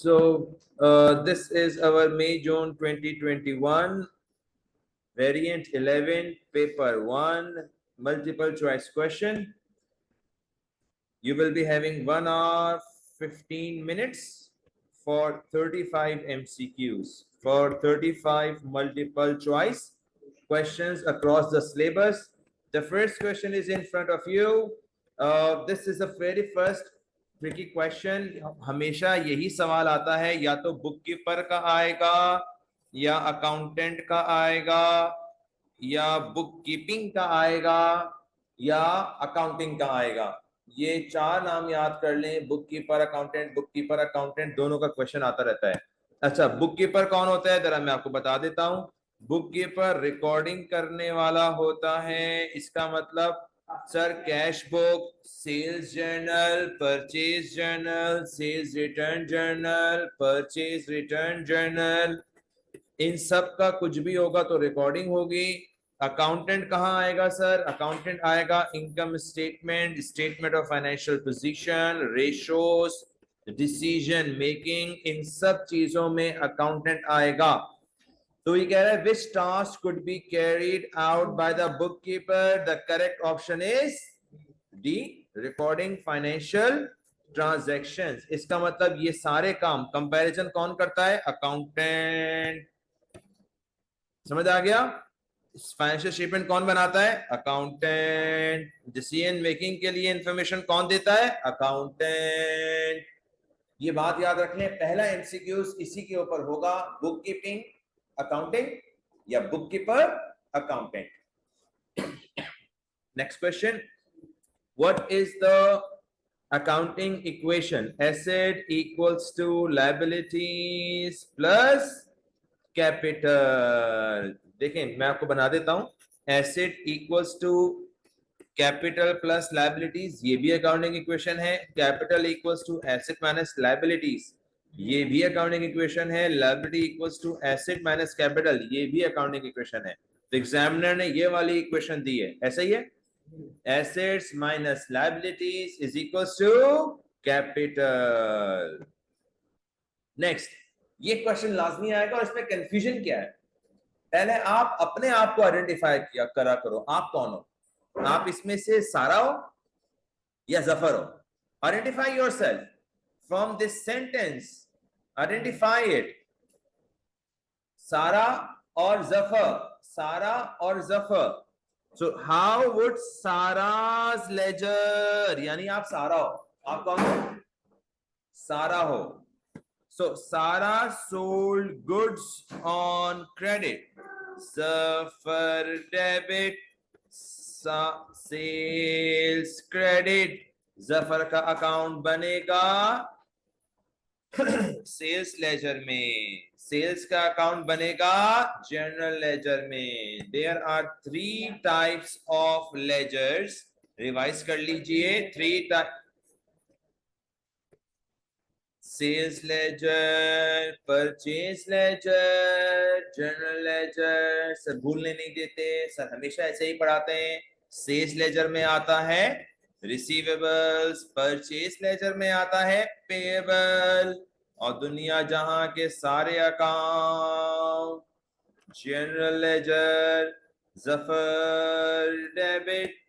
So this is our May June 2021 variant 11 paper 1 multiple choice question. You will be having 1 hour 15 minutes for 35 MCQs for 35 multiple choice questions across the syllabus. The first question is in front of you. This is the very first tricky question. हमेशा यही सवाल आता है, या तो book keeper का आएगा, या अकाउंटेंट का आएगा, या बुक कीपिंग का आएगा, या अकाउंटिंग का आएगा. ये चार नाम याद कर लें. बुक कीपर अकाउंटेंट दोनों का क्वेश्चन आता रहता है. अच्छा, बुक कीपर कौन होता है जरा मैं आपको बता देता हूं. बुक कीपर रिकॉर्डिंग करने वाला होता है. इसका मतलब sir cash book, sales journal, purchase journal, sales return journal, purchase return journal, इन सब का कुछ भी होगा तो रिकॉर्डिंग होगी. अकाउंटेंट कहाँ आएगा सर? अकाउंटेंट आएगा income statement, statement of financial position, ratios, decision making, इन सब चीजों में अकाउंटेंट आएगा. तो ये कह रहा है which task could be carried out by the bookkeeper. The correct option is D, recording financial transactions. इसका मतलब ये सारे काम कंपैरिजन कौन करता है? अकाउंटेंट. समझ आ गया? फाइनेंशियल स्टेटमेंट कौन बनाता है? अकाउंटेंट. डिसीजन मेकिंग के लिए इंफॉर्मेशन कौन देता है? अकाउंटेंट. ये बात याद रखने, पहला एमसीक्यूज इसी के ऊपर होगा, बुक कीपिंग अकाउंटिंग या book keeper accountant. Next question, what is the accounting equation? Asset equals to liabilities plus capital. देखें मैं आपको बना देता हूं. Asset equals to capital plus liabilities, ये भी अकाउंटिंग इक्वेशन है. Capital equals to asset minus liabilities, ये भी अकाउंटिंग इक्वेशन है. Liability equals to asset minus capital, ये भी अकाउंटिंग इक्वेशन है. तो एग्जामिनर ने ये वाली इक्वेशन दी है, ऐसा ही है. Assets minus liabilities is equals to capital. Next, ये क्वेश्चन लाजमी आएगा और इसमें कंफ्यूजन क्या है? पहले आप अपने आप को आइडेंटिफाई किया करा करो, आप कौन हो? आप इसमें से सारा हो या जफर हो? Identify yourself from this sentence. Identify it. Sara और जफर, सारा और Zafar. So how would Sara's ledger, यानी आप सारा हो. आप कौन हो? सारा हो. So Sarah sold goods on credit. Zafar debit, sales credit. Zafar का अकाउंट बनेगा सेल्स लेजर में, सेल्स का अकाउंट बनेगा जनरल लेजर में. There are 3 types of ledgers. Revise कर लीजिए. 3 type: sales ledger, purchase ledger, general ledger. Sir भूलने नहीं देते, सर हमेशा ऐसे ही पढ़ाते हैं. सेल्स लेजर में आता है रिसीवेबल्स, परचेज लेजर में आता है पेएबल, और दुनिया जहां के सारे account general ledger. Zafar debit,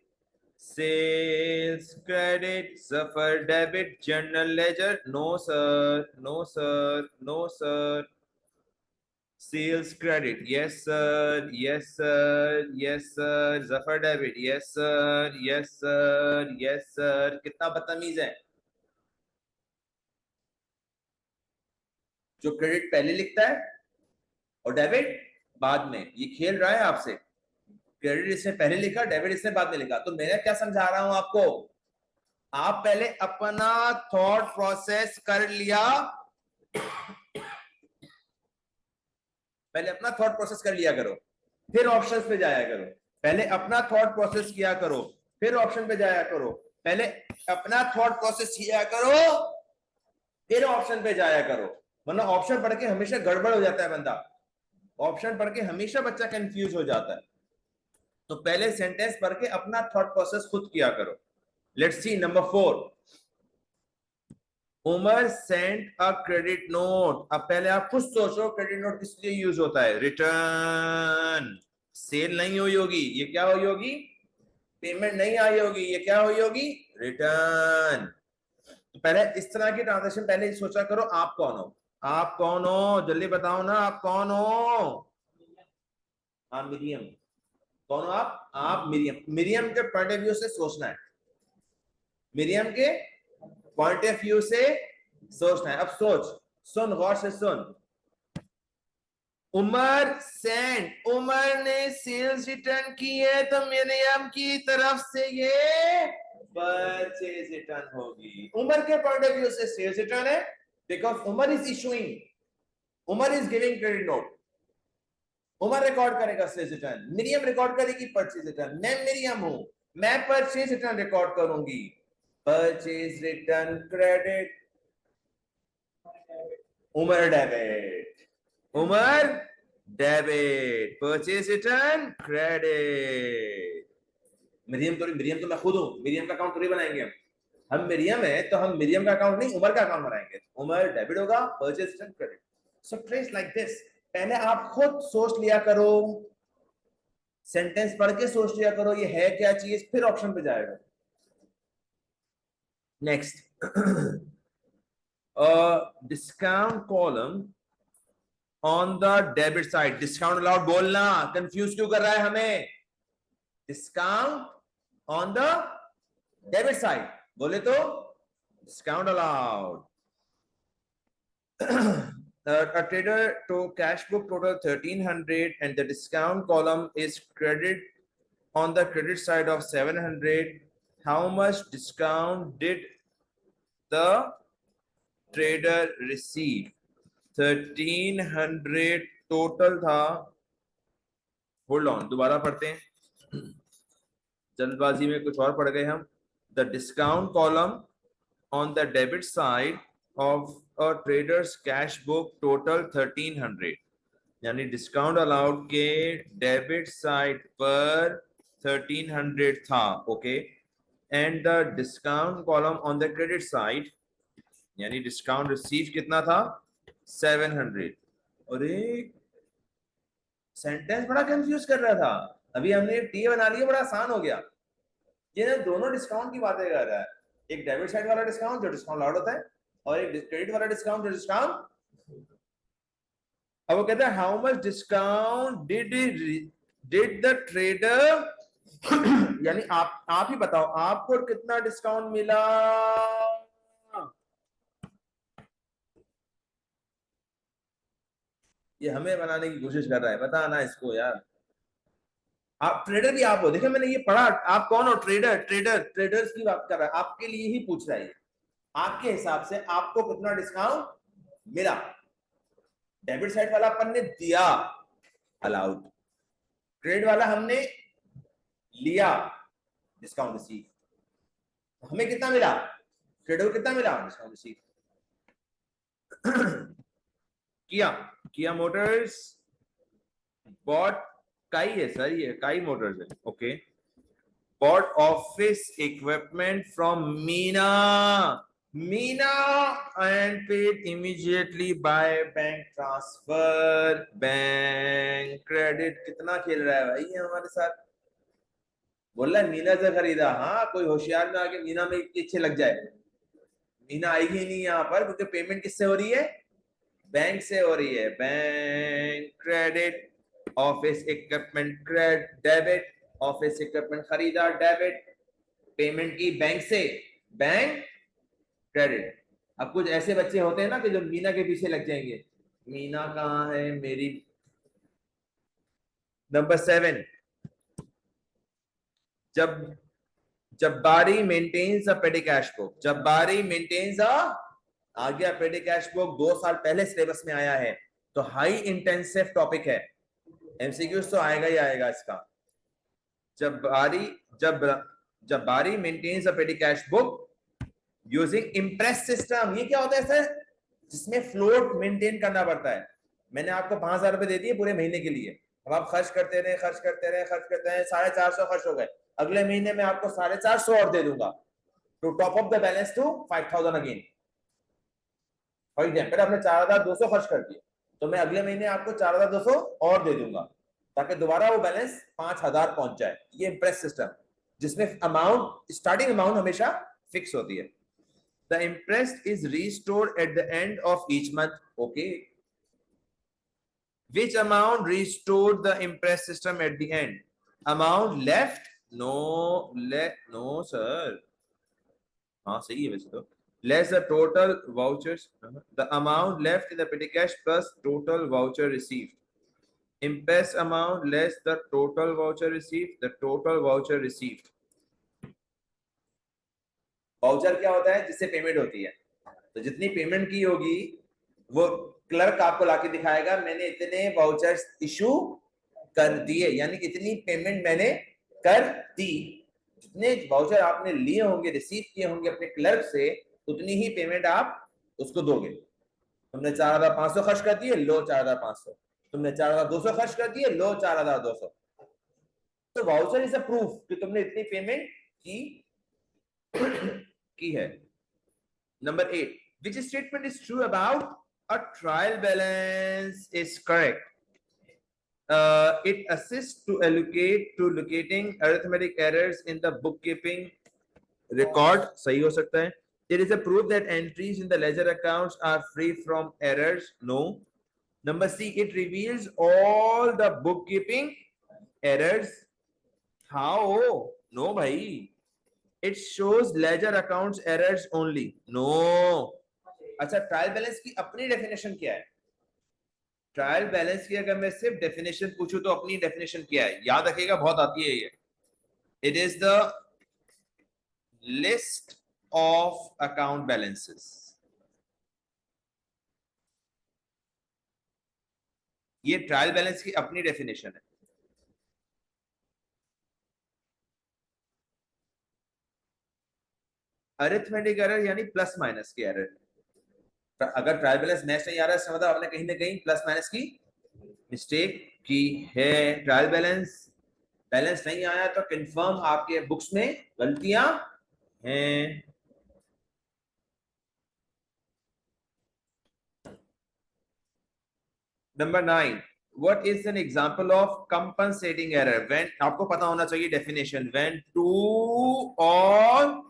sales credit, Zafar debit, general ledger. No sir, no sir, no sir. Sales credit, yes sir, yes sir, yes sir. Zafar debit, yes sir, yes sir, yes sir. कितना बदतमीज है जो credit पहले लिखता है और debit बाद में. ये खेल रहा है आपसे. क्रेडिट इसने पहले लिखा, डेबिट इसने बाद में लिखा. तो मैं क्या समझा रहा हूं आपको? आप पहले अपना थॉट प्रोसेस कर लिया, पहले अपना थॉट प्रोसेस कर लिया करो, फिर ऑप्शंस पे जाया करो. पहले अपना थॉट प्रोसेस किया करो, फिर ऑप्शन पे जाया करो. पहले अपना थॉट प्रोसेस किया करो, फिर ऑप्शन पे जाया करो. वरना ऑप्शन पढ़ के हमेशा गड़बड़ हो जाता है बंदा. ऑप्शन पढ़ के हमेशा बच्चा कंफ्यूज हो जाता है. तो पहले सेंटेंस पढ़ के अपना थॉट प्रोसेस खुद किया करो. Let's see number 4. Umar sent a credit note. अब पहले आप खुद सोचो क्रेडिट नोट किस लिए यूज होता है? रिटर्न। सेल नहीं हुई होगी, ये क्या हुई होगी? पेमेंट नहीं आई होगी, ये क्या हुई होगी? रिटर्न। तो पहले इस तरह की ट्रांजेक्शन पहले सोचा करो। आप कौन हो? आप कौन हो जल्दी बताओ ना, आप कौन हो? हाँ मिरियम। कौन हो आप मिरियम। मिरियम के पॉइंट ऑफ व्यू से सोचना है, मिरियम के पॉइंट ऑफ व्यू से सोचना है। अब सोच, सुन गौर से सुन। उमर सेंट, उमर ने सेल्स रिटर्न की है तो मिरियम की तरफ से ये परचेज रिटर्न होगी। उमर के पॉइंट ऑफ व्यू से सेल्स रिटर्न है because Umar is issuing, Umar is giving credit note. Umar record करेगा सेल्स रिटर्न, मिरियम रिकॉर्ड करेगी परचेज रिटर्न। मैं मिरियम हूं, मैं परचेज रिटर्न रिकॉर्ड करूंगी। Purchase return credit, Umar debit, Umar debit, purchase return credit. Miriam तो मैं खुद हूं, मिरियम का अकाउंट थोड़ी बनाएंगे हम मिरियम है तो हम मिरियम का अकाउंट नहीं उमर का अकाउंट बनाएंगे। उमर डेबिट होगा, purchase return credit. So trace like this. पहले आप खुद सोच लिया करो, सेंटेंस पढ़ के सोच लिया करो ये है क्या चीज, फिर ऑप्शन पे जाएगा। Next, discount column on the debit side. Discount allowed बोलना, कंफ्यूज क्यों कर रहा है हमें? Discount on the debit side बोले तो discount allowed. A trader to cash book total 1300 and the discount column is credit on the credit side of 700. How much discount did the trader receive? 1300 total था। Hold on, दोबारा पढ़ते हैं, जल्दबाजी में कुछ और पढ़ गए हम। The discount column on the debit side of a trader's cash book total 1300, यानी डिस्काउंट अलाउड के डेबिट साइड पर 1300 था। Okay, and the discount column on the credit side यानी डिस्काउंट रिसीव कितना था? 700। अरे सेंटेंस बड़ा कंफ्यूज कर रहा था, अभी हमने टी बना लिया, बड़ा आसान हो गया। ये ना दोनों डिस्काउंट की बातें कर रहा है, एक डेबिट साइड वाला डिस्काउंट जो डिस्काउंट अलाउड होता है और एक क्रेडिट वाला डिस्काउंट जो डिस्काउंट। अब वो कहता है how much discount did the trader यानी आप ही बताओ आपको कितना डिस्काउंट मिला। ये हमें बनाने की कोशिश कर रहा है, बताना इसको यार। आप ट्रेडर भी आप हो, देखिए मैंने ये पढ़ा। आप कौन हो? ट्रेडर। ट्रेडर्स की बात कर रहा है, आपके लिए ही पूछ रहा है। आपके हिसाब से आपको कितना डिस्काउंट मिला? डेबिट साइड वाला अपन ने दिया अलाउड, क्रेडिट वाला हमने लिया डिस्काउंट रिसीव। हमें कितना मिला? क्रेडिट को कितना मिला? Discount receive. किया, किया मोटर्स बॉट, काई है सर, ये काई मोटर्स है। Okay, bought office equipment from Meena and paid immediately by bank transfer, bank credit। कितना खेल रहा है भाई ये हमारे साथ। बोल रहा है मीना से खरीदा। हाँ, कोई होशियार में आके मीना में पीछे लग जाए। मीना आएगी नहीं यहाँ पर क्योंकि पेमेंट किससे हो रही है? बैंक से हो रही है। Bank credit, office equipment credit debit, office equipment खरीदा डेबिट, पेमेंट की बैंक से, बैंक क्रेडिट। अब कुछ ऐसे बच्चे होते हैं ना कि जो मीना के पीछे लग जाएंगे। मीना कहाँ है मेरी? नंबर 7, जब Jabbari maintains a petty cash book. Jabbari maintains a, आ गया पेडी कैश बुक, 2 साल पहले सिलेबस में आया है, तो हाई इंटेंसिव टॉपिक है, एमसीक्यूज तो आएगा ही आएगा इसका। जब्बारी जब Jabbari maintains a petty cash book using imprest system. ये क्या होता है सर? जिसमें फ्लोट मेंटेन करना पड़ता है। मैंने आपको 5,000 रुपए दे दिए पूरे महीने के लिए, अब आप खर्च करते रहे, खर्च करते रहे, खर्च करते रहे, 450 खर्च हो गए। अगले महीने में आपको 450 और दे दूंगा to top up the balance to 5,000 again. For example आपने 4,200 खर्च कर दिया, तो मैं अगले महीने आपको 4,200 और दे दूंगा ताकि दोबारा वो बैलेंस 5,000 पहुंच जाए। ये इम्प्रेस सिस्टम जिसमें अमाउंट, स्टार्टिंग अमाउंट हमेशा फिक्स होती है। The imprest is restored at the end of each month. Okay. Which amount restored the imprest system at the end? Amount left? No, no, sir. हाँ सही है वैसे तो. Less the total vouchers. The amount left in the petty cash plus total voucher received. Imprest amount less the total voucher received. The total voucher received. Voucher क्या होता है? जिससे payment होती है। तो जितनी पेमेंट की होगी वो क्लर्क आपको लाके दिखाएगा, मैंने इतने वाउचर्स इशू कर दिए, यानी इतनी पेमेंट मैंने कर दी। जितने वाउचर आपने लिए होंगे, रिसीव किए होंगे अपने क्लर्क से, उतनी ही पेमेंट आप उसको दोगे। तुमने 4,500 खर्च कर दिए, लो 4,500। तुमने 4,200 खर्च कर दिए, लो 4,200। तो वाउचर इज अ प्रूफ कि तुमने इतनी पेमेंट की है। Number 8. Which statement is true about a trial balance is correct? It assists to locating arithmetic errors in the bookkeeping record. सही हो सकता है. It is a proof that entries in the ledger accounts are free from errors. No. Number C. It reveals all the bookkeeping errors. How? No, bhai. It shows ledger accounts errors only. No. अच्छा, trial balance की अपनी definition क्या है? Trial balance की अगर मैं सिर्फ definition पूछूं तो अपनी डेफिनेशन क्या है? याद रखिएगा, बहुत आती है ये. It is the list of account balances. ये ट्रायल बैलेंस की अपनी डेफिनेशन है. अरिथमेटिक एरर यानी प्लस माइनस की एरर. अगर ट्रायल बैलेंस मैच नहीं आ रहा है, इसका मतलब आपने कहीं ना कहीं प्लस माइनस की मिस्टेक की है. ट्रायल बैलेंस नहीं आया तो कंफर्म आपके बुक्स में गलतियां हैं. Number 9. What is an example of compensating error? When आपको पता होना चाहिए definition. When two or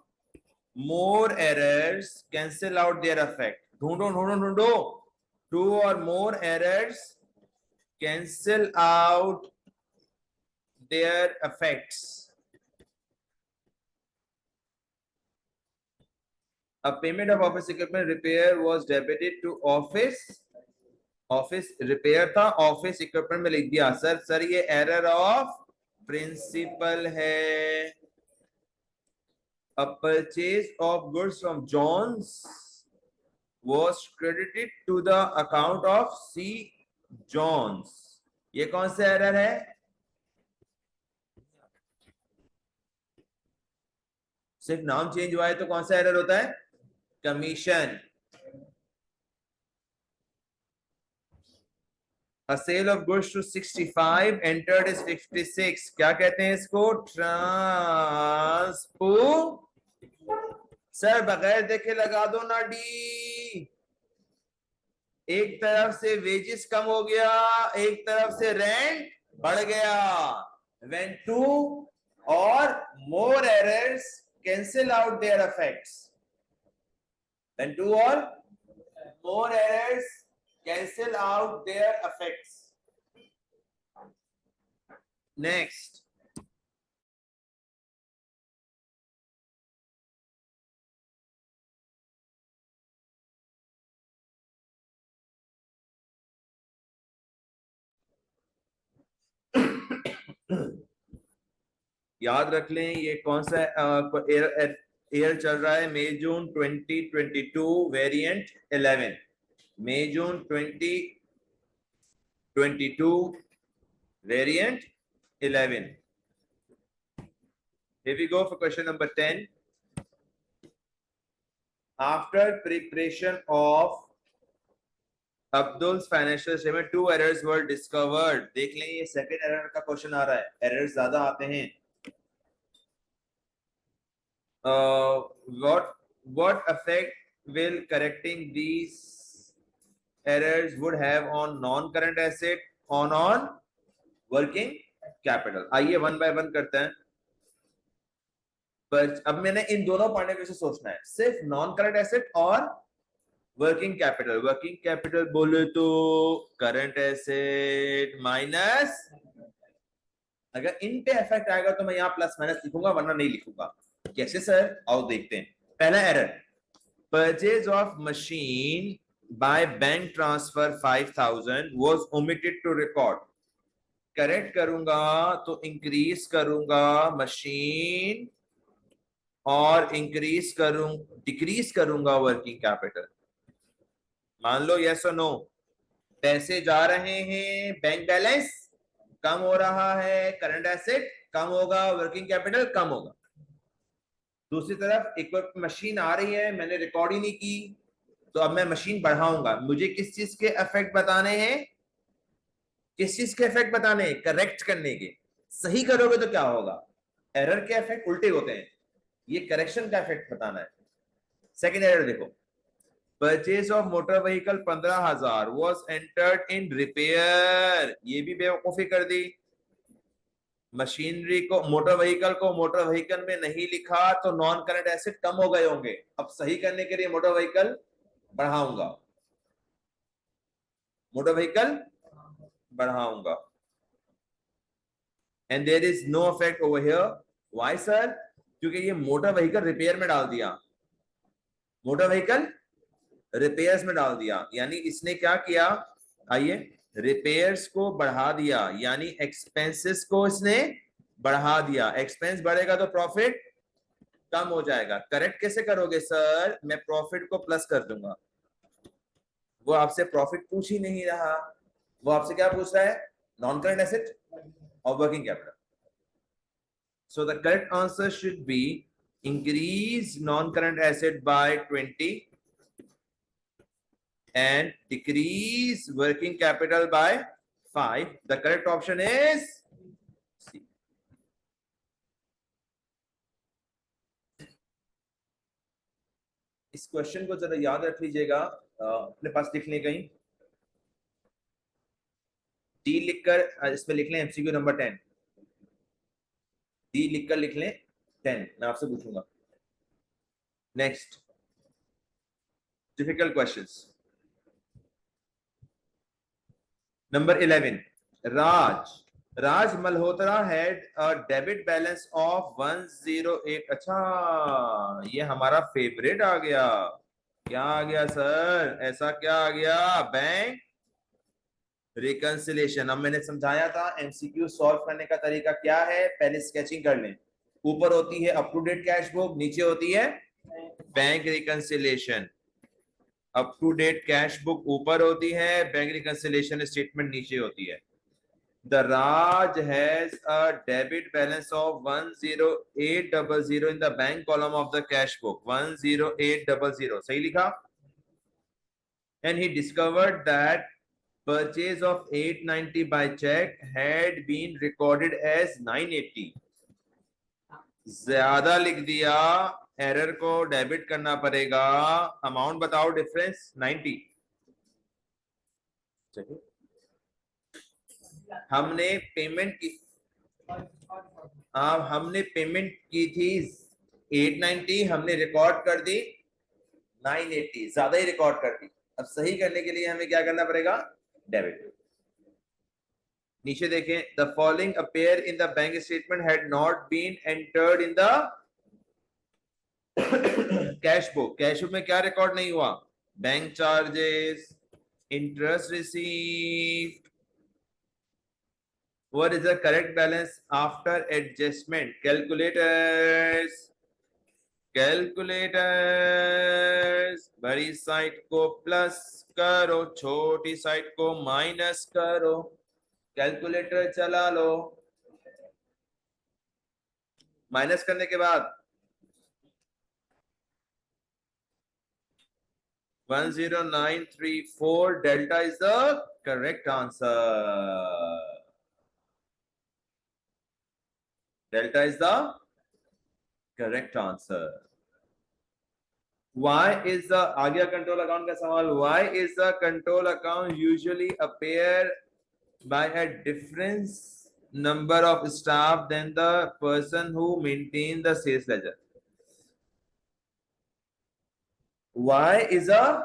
more errors cancel out their effect. ढूंढो. Two or more errors cancel out their effects. A payment of office equipment repair was debited to office repair था, office equipment में लिख दिया. Sir ये error of principal है. A purchase of goods from John's was credited to the account of C. John's. ये कौन सा error है? सिर्फ नाम चेंज हुआ है तो कौन सा एरर होता है? Commission. A sale of goods to 65 entered is 56. क्या कहते हैं इसको? ट्रांसपो. सर बगैर देखे लगा दो ना डी. एक तरफ से वेजेस कम हो गया, एक तरफ से रेंट बढ़ गया. When two or more errors cancel out their effects. When two or more errors cancel out their effects. Next. याद रख लें ये कौन सा ईयर चल रहा है? May June 2022 variant 11. May June 2022 variant 11. Here we go for question number 10. After preparation of Abdul's financial statement, 2 errors were discovered. देख लें ये सेकंड एरर का क्वेश्चन आ रहा है. एरर्स ज्यादा आते हैं. What effect will correcting these errors would have on non-current asset on working capital? आइए वन बाय वन करते हैं। पर अब मैंने इन दोनों पॉइंट ऑफ व्यू से सोचना है, सिर्फ नॉन करंट एसेट और वर्किंग कैपिटल। वर्किंग कैपिटल बोले तो करंट एसेट माइनस, अगर इन पे इफेक्ट आएगा तो मैं यहां प्लस माइनस लिखूंगा, वरना नहीं लिखूंगा। कैसे सर? आओ देखते हैं। पहला error, purchase of machine by bank transfer 5000 was omitted to record. Correct करूंगा तो इंक्रीज करूंगा मशीन और इंक्रीज करूं, डिक्रीज करूंगा वर्किंग कैपिटल। मान लो यस और नो, पैसे जा रहे हैं, बैंक बैलेंस कम हो रहा है, करंट एसेट कम होगा, वर्किंग कैपिटल कम होगा। दूसरी तरफ एक मशीन आ रही है, मैंने रिकॉर्ड ही नहीं की, तो अब मैं मशीन बढ़ाऊंगा। मुझे किस चीज के इफेक्ट बताने हैं? किस चीज के इफेक्ट बताने हैं? करेक्ट करने के। सही करोगे तो क्या होगा? एरर के इफेक्ट उल्टे होते हैं, ये करेक्शन का इफेक्ट बताना है। सेकेंड एरर देखो, purchase of motor vehicle 15,000 was entered in repair. ये भी बेवकूफी कर दी। मशीनरी को, मोटर व्हीकल में नहीं लिखा तो नॉन करंट एसेट कम हो गए होंगे। अब सही करने के लिए मोटर व्हीकल बढ़ाऊंगा, मोटर व्हीकल बढ़ाऊंगा। And there is no effect over here. Why sir? क्योंकि ये मोटर व्हीकल रिपेयर में डाल दिया, मोटर व्हीकल रिपेयर्स में डाल दिया, यानी इसने क्या किया? आइए, रिपेयर्स को बढ़ा दिया, यानी एक्सपेंसेस को इसने बढ़ा दिया। एक्सपेंस बढ़ेगा तो प्रॉफिट कम हो जाएगा। करेक्ट कैसे करोगे सर? मैं प्रॉफिट को प्लस कर दूंगा। वो आपसे प्रॉफिट पूछ ही नहीं रहा, वो आपसे क्या पूछ रहा है? नॉन करंट एसेट और working capital. So the correct answer should be increase non current asset by 20 and decrease working capital by 5. The correct option is C. इस क्वेश्चन को जरा याद रख लीजिएगा, अपने पास लिख लें कहीं, डी लिखकर इसमें लिख लें एमसीक्यू नंबर 10। डी लिखकर लिख लें 10, मैं आपसे पूछूंगा। Next difficult questions. Number 11, Raj Malhotra had a debit balance of 108। अच्छा, ये हमारा फेवरेट आ गया। क्या आ गया सर? ऐसा क्या आ गया? Bank reconciliation. अब मैंने समझाया था एमसीक्यू सॉल्व करने का तरीका क्या है, पहले स्केचिंग कर लें। ऊपर होती है up to date cash book, नीचे होती है bank reconciliation. Up to date cash book ऊपर होती है, बैंक रिकंसिलेशन स्टेटमेंट नीचे होती है। The Raj has a debit balance of 10800 in the bank column of the cash book. 10800 सही लिखा। And he discovered that purchase of 890 by check had been recorded as 980. ज्यादा लिख दिया, एरर को debit करना पड़ेगा। अमाउंट बताओ, डिफरेंस 90। चलिए, हमने पेमेंट की, हमने पेमेंट की थी 890, हमने रिकॉर्ड कर दी 980, ज्यादा ही रिकॉर्ड कर दी। अब सही करने के लिए हमें क्या करना पड़ेगा? डेबिट। नीचे देखें, the following appear in the bank statement had not been entered in the cash book. Cash book में क्या रिकॉर्ड नहीं हुआ? Bank charges, interest received. What is the correct balance after adjustment? Calculators, बड़ी side को plus करो, छोटी side को minus करो। कैलकुलेटर चला लो। माइनस करने के बाद 10934, delta is the correct answer. Delta is the correct answer. Why is the आ गया कंट्रोल अकाउंट का सवाल. Why is the control account usually appear by a different number of staff than the person who maintain the sales ledger? Why is a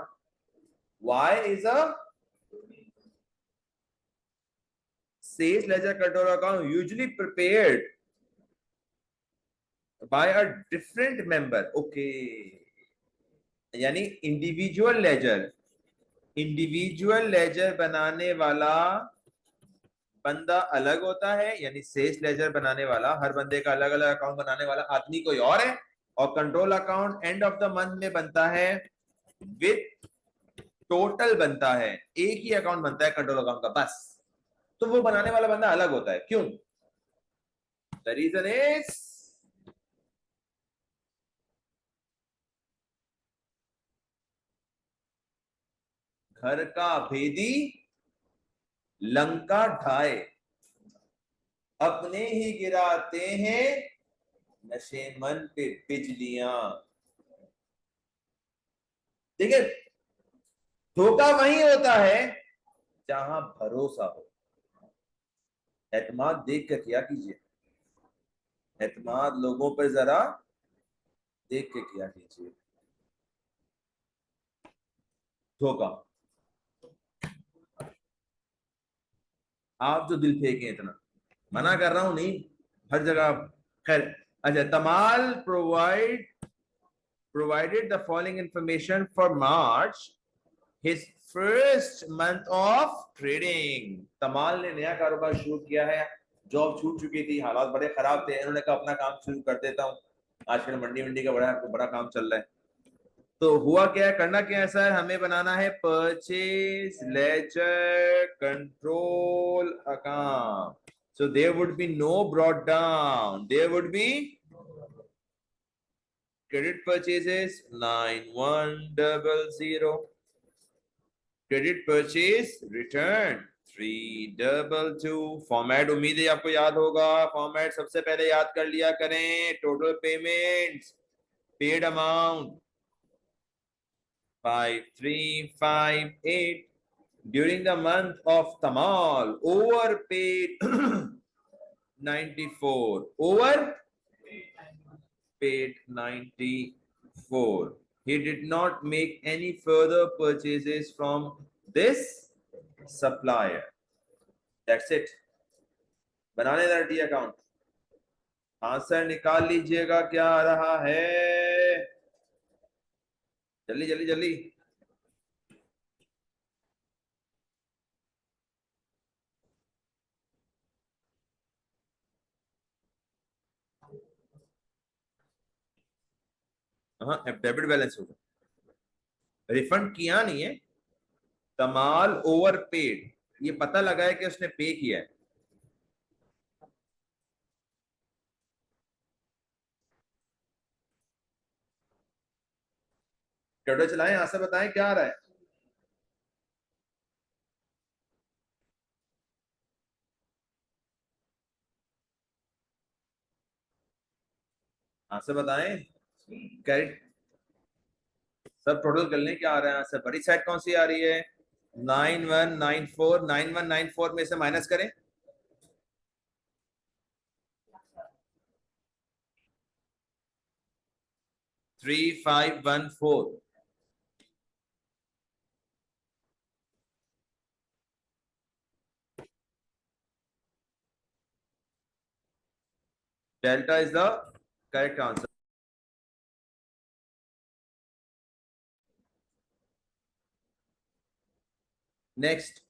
sales ledger control account usually prepared by a different member? Okay, यानी individual laser बनाने वाला बंदा अलग होता है, यानी sales laser बनाने वाला, हर बंदे का अलग अलग अकाउंट बनाने वाला आदमी कोई और है, और control account end of the month में बनता है विद टोटल बनता है, एक ही अकाउंट बनता है कंट्रोल अकाउंट का बस. तो वो बनाने वाला बंदा अलग होता है. क्यों? द रीजन इज घर का भेदी लंका ढाए, अपने ही गिराते हैं नशे मन पे बिजलियां. देखिए, धोखा वही होता है जहां भरोसा हो. एतमाद देख कर किया कीजिए, एतमाद लोगों पर जरा देख के किया कीजिए. धोखा आप जो दिल फेंके इतना, मना कर रहा हूं नहीं, हर जगह. खैर, अच्छा, तमाल provided the following information for March, his first month of trading. तमाल ने नया कारोबार शुरू किया है, जॉब छूट चुकी थी, हालात बड़े खराब थे, इन्होंने कहा अपना काम शुरू कर देता हूँ. आजकल मंडी का बड़ा काम चल रहा है. तो हुआ क्या है, करना क्या है सर, हमें बनाना है purchase ledger control account. So there would be no brought down. There would be credit purchases 9100. Credit purchase return 322. Format उम्मीद है आपको याद होगा. फॉर्मेट सबसे पहले याद कर लिया करें. Total payments, paid amount 5358 during the month of Tamal. Overpaid 94. Overpaid 94. He did not make any further purchases from this supplier. That's it. बनाने टी अकाउंट. आंसर निकाल लीजिएगा, क्या आ रहा है, जल्दी जल्दी जल्दी. हाँ, डेबिट बैलेंस होगा, रिफंड किया नहीं है. तमाल ओवरपेड, ये पता लगा है कि उसने पे किया है. टोटल चलाएं, आंसर बताएं क्या आ रहा है. आंसर बताएं. करेक्ट, सब टोटल कर लें, क्या आ रहा है आंसर. बड़ी साइड कौन सी आ रही है, 9194. 9194 में से माइनस करें, 3514. Delta is the correct answer. Next,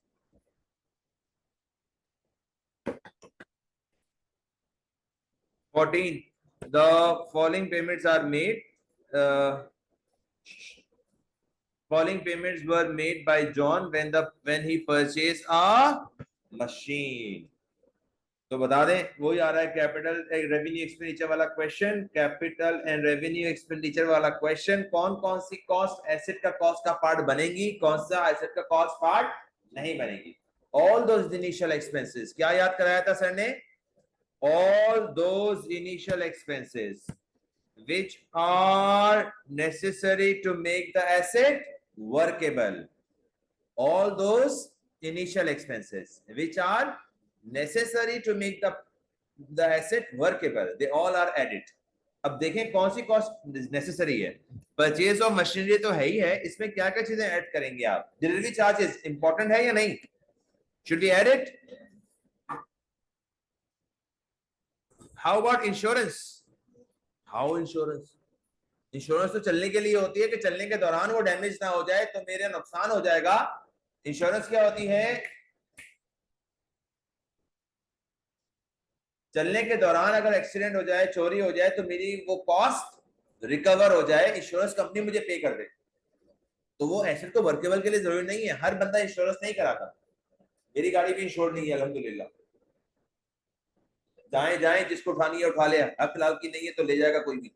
$14. The following payments are made. Following payments were made by John when he purchased a machine. तो बता दें, वही आ रहा है कैपिटल रेवेन्यू एक्सपेंडिचर वाला question, capital and revenue expenditure वाला question. कौन कौन सी कॉस्ट एसेट का कॉस्ट का पार्ट बनेगी, कौन सा एसेट का कॉस्ट पार्ट नहीं बनेगी. ऑल दोज इनिशियल एक्सपेंसेस, क्या याद कराया था सर ने, all those initial expenses which are necessary to make the asset workable. All those initial expenses which are necessary to make the asset workable, they all are added. अब देखें कौन सी cost necessary है. Purchase of machinery तो है ही है, इसमें क्या क्या चीजें ऐड करेंगे आप. डिलीवरी चार्जेस इंपॉर्टेंट है या नहीं? Should be add it. How about insurance? How insurance? Insurance तो चलने के लिए होती है कि चलने के दौरान वो डैमेज ना हो जाए, तो मेरा नुकसान हो जाएगा. इंश्योरेंस क्या होती है? चलने के दौरान अगर एक्सीडेंट हो जाए, चोरी हो जाए, तो मेरी वो कॉस्ट रिकवर हो जाए, इंश्योरेंस कंपनी मुझे पे कर दे. तो वो एसेट तो वर्केबल के लिए जरूरी नहीं है. हर बंदा इंश्योरेंस नहीं कराता. मेरी गाड़ी भी इंश्योर नहीं है अल्हम्दुलिल्लाह. जाए जाए जिसको उठानी है उठा ले. अब फिलहाल की नहीं है तो ले जाएगा कोई भी.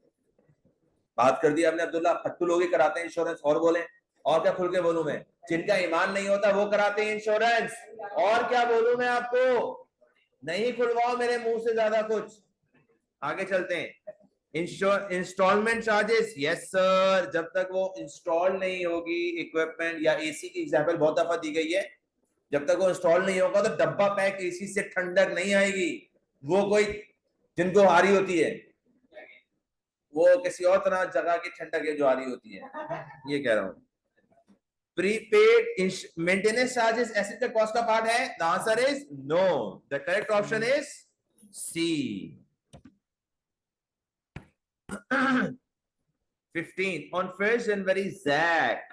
बात कर दी आपने अब्दुल्ला. फट्टू लोग ही कराते हैं इंश्योरेंस. और बोले, और क्या खुल के बोलूं मैं? जिनका ईमान नहीं होता वो कराते हैं इंश्योरेंस. और क्या बोलूं मैं आपको? नहीं खुलवाओ मेरे मुंह से ज्यादा कुछ. आगे चलते हैं. Instalment charges. यस सर, जब तक वो इंस्टॉल नहीं होगी इक्विपमेंट, या एसी की एग्जांपल बहुत दफा दी गई है, जब तक वो इंस्टॉल नहीं होगा तो डब्बा पैक एसी से ठंडक नहीं आएगी. वो कोई जिनको आ रही होती है, वो किसी और तरह जगह की ठंडक है जो आ रही होती है. ये कह रहा हूं. प्रीपेड मेंटेनेंस चार्जेस एसेट का कॉस्ट का पार्ट है? The answer is no. The correct option is C. 15. On 1st January, Zach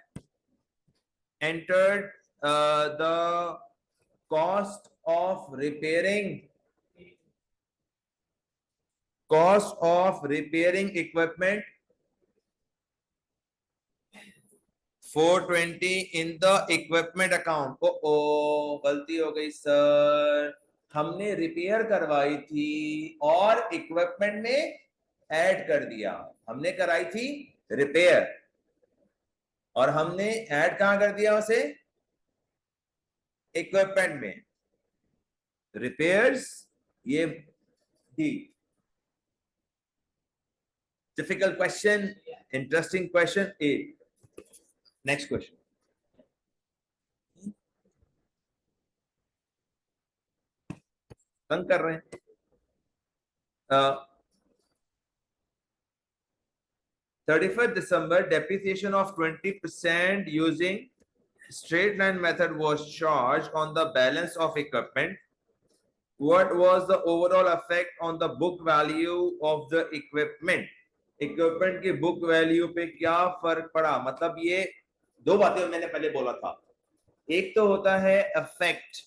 entered the cost of repairing equipment 420 in the equipment account. ओ गलती हो गई सर. हमने रिपेयर करवाई थी और इक्विपमेंट में ऐड कर दिया. हमने कराई थी रिपेयर और हमने ऐड कहां कर दिया उसे? इक्विपमेंट में. रिपेयर्स ये D. Difficult question, interesting question. A next question. तंग कर रहे हैं. 31st December, depreciation of 20% using straight line method was charged on the balance of equipment. What was the overall effect on the book value of the equipment? Equipment की book value पे क्या फर्क पड़ा? मतलब ये दो बातें मैंने पहले बोला था. एक तो होता है इफेक्ट.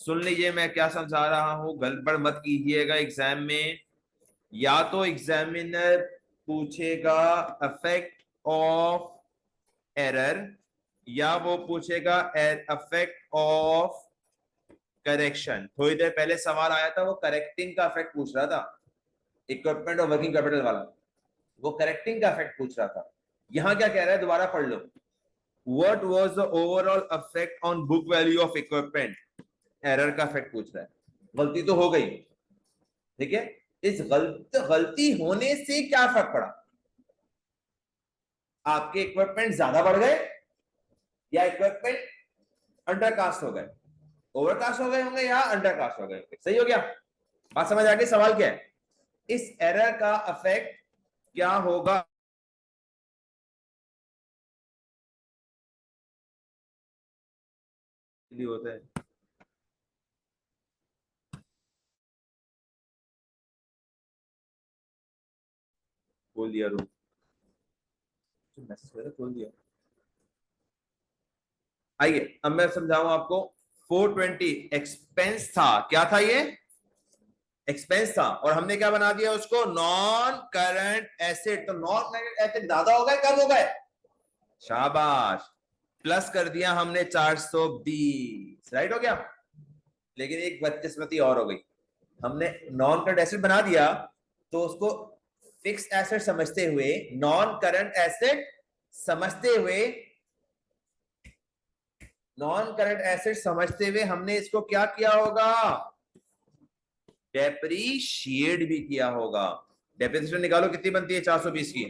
सुन लीजिए मैं क्या समझा रहा हूं, गड़बड़ मत कीजिएगा एग्जाम में. या तो एग्जामिनर पूछेगा इफेक्ट ऑफ एरर, या वो पूछेगा इफेक्ट ऑफ करेक्शन. थोड़ी देर पहले सवाल आया था, वो करेक्टिंग का इफेक्ट पूछ रहा था. इक्विपमेंट और वर्किंग कैपिटल वाला, वो करेक्टिंग का इफेक्ट पूछ रहा था. यहां क्या कह रहा है, दोबारा पढ़ लो. What was the overall effect on book value of equipment? Error का इफेक्ट पूछ रहा है. गलती तो हो गई, ठीक है. इस गलती होने से क्या फर्क पड़ा? आपके इक्विपमेंट ज्यादा बढ़ गए या इक्विपमेंट अंडरकास्ट हो गए? ओवरकास्ट हो गए होंगे या अंडरकास्ट हो गए होंगे. सही हो गया? बात समझ आ गई? सवाल क्या है? इस एरर का इफेक्ट क्या होगा? होता है. खोल दिया रूम, मैसेज खोल दिया. आइए अब मैं समझाऊं आपको. 420 एक्सपेंस था. क्या था ये? एक्सपेंस था. और हमने क्या बना दिया उसको? Non current asset. तो नॉन करंट एसेट ज्यादा हो गए, कम हो गए? शाबाश. प्लस कर दिया हमने 420. राइट हो गया. लेकिन एक बदकिस्मती और हो गई. हमने नॉन करंट एसेट बना दिया, तो उसको फिक्स एसेट समझते हुए, नॉन करंट एसेट समझते हुए, नॉन करंट एसेट समझते हुए हमने इसको क्या किया होगा? डेप्रीशिएट भी किया होगा. डेप्रिसिएशन निकालो, कितनी बनती है 420 की।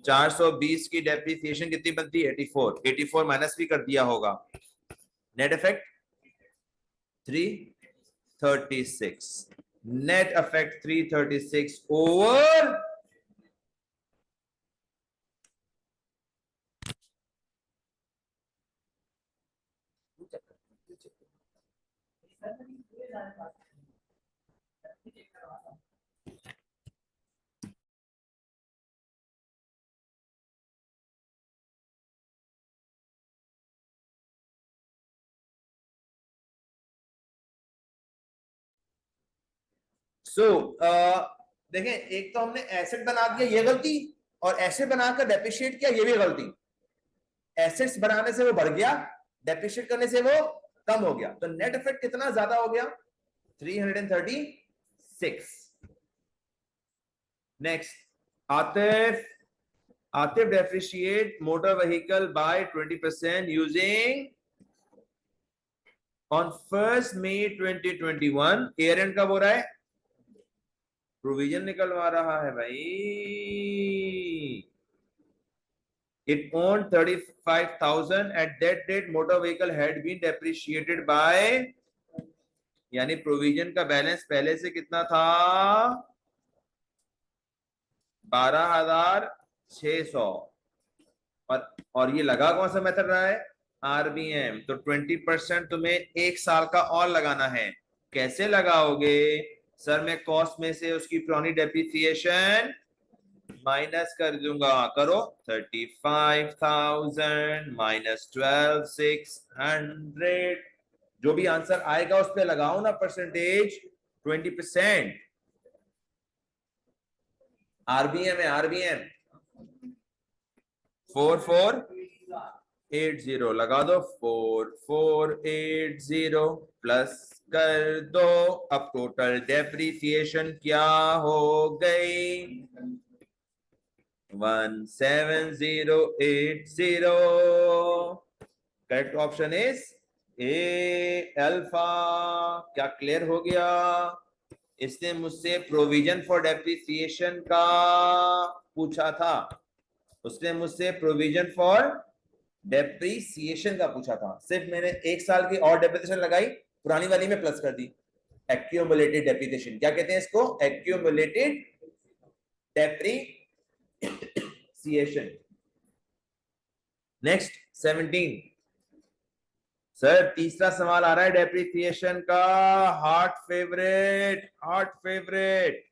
420 की डेप्रिसिएशन कितनी बनती है 84। 84 माइनस भी कर दिया होगा। Net effect 336। Net effect 336 over देखें, एक तो हमने एसेट बना दिया, ये गलती, और एसेट बनाकर डेप्रिशिएट किया, ये भी गलती। एसेट्स बनाने से वो बढ़ गया, डेप्रिशिएट करने से वो कम हो गया, तो नेट इफेक्ट कितना ज्यादा हो गया 336। Next, Atif Atif depreciate motor vehicle by 20% using on 1st May 2021. Year end कब हो रहा है? प्रोविजन निकलवा रहा है भाई। It owned 35,000 at that date. Motor vehicle had been depreciated by, यानी प्रोविजन का बैलेंस पहले से कितना था 12,600, और ये लगा कौन सा मेथड रहा है आरबीएम। तो 20% तुम्हें एक साल का और लगाना है। कैसे लगाओगे सर? मैं कॉस्ट में से उसकी पुरानी डेप्रिसिएशन माइनस कर दूंगा। करो 35,000 माइनस 12,600, जो भी आंसर आएगा उस पर लगाओ ना परसेंटेज 20%। आरबीएम है, आरबीएम 4480 लगा दो, 4480 प्लस कर दो। अब टोटल डेप्रिसिएशन क्या हो गई 17080। Correct option is a alpha. क्या क्लियर हो गया? इसने मुझसे प्रोविजन फॉर डेप्रिसिएशन का पूछा था, उसने मुझसे प्रोविजन फॉर डेप्रिसिएशन का पूछा था। सिर्फ मैंने एक साल की और डेप्रिसिएशन लगाई, पुरानी वाली में प्लस कर दी। एक्यूमुलेटेड डेप्रिसिएशन, क्या कहते हैं इसको? Accumulated depreciation. नेक्स्ट 17 सर, तीसरा सवाल आ रहा है डेप्रिसिएशन का, heart favourite, heart favourite.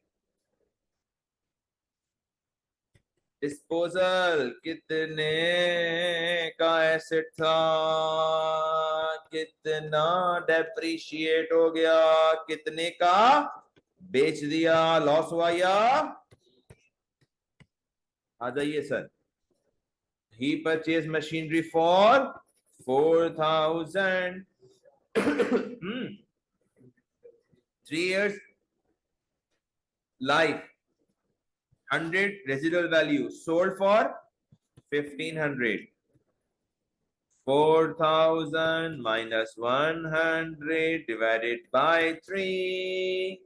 Disposal कितने का एसेट था, कितना डेप्रिशिएट हो गया, कितने का बेच दिया, लॉस हुआ या? आ जाइए sir. He purchase machinery for 4,000 3 years life, 100 residual value, sold for 1,500. 4,000 minus 100 divided by 3.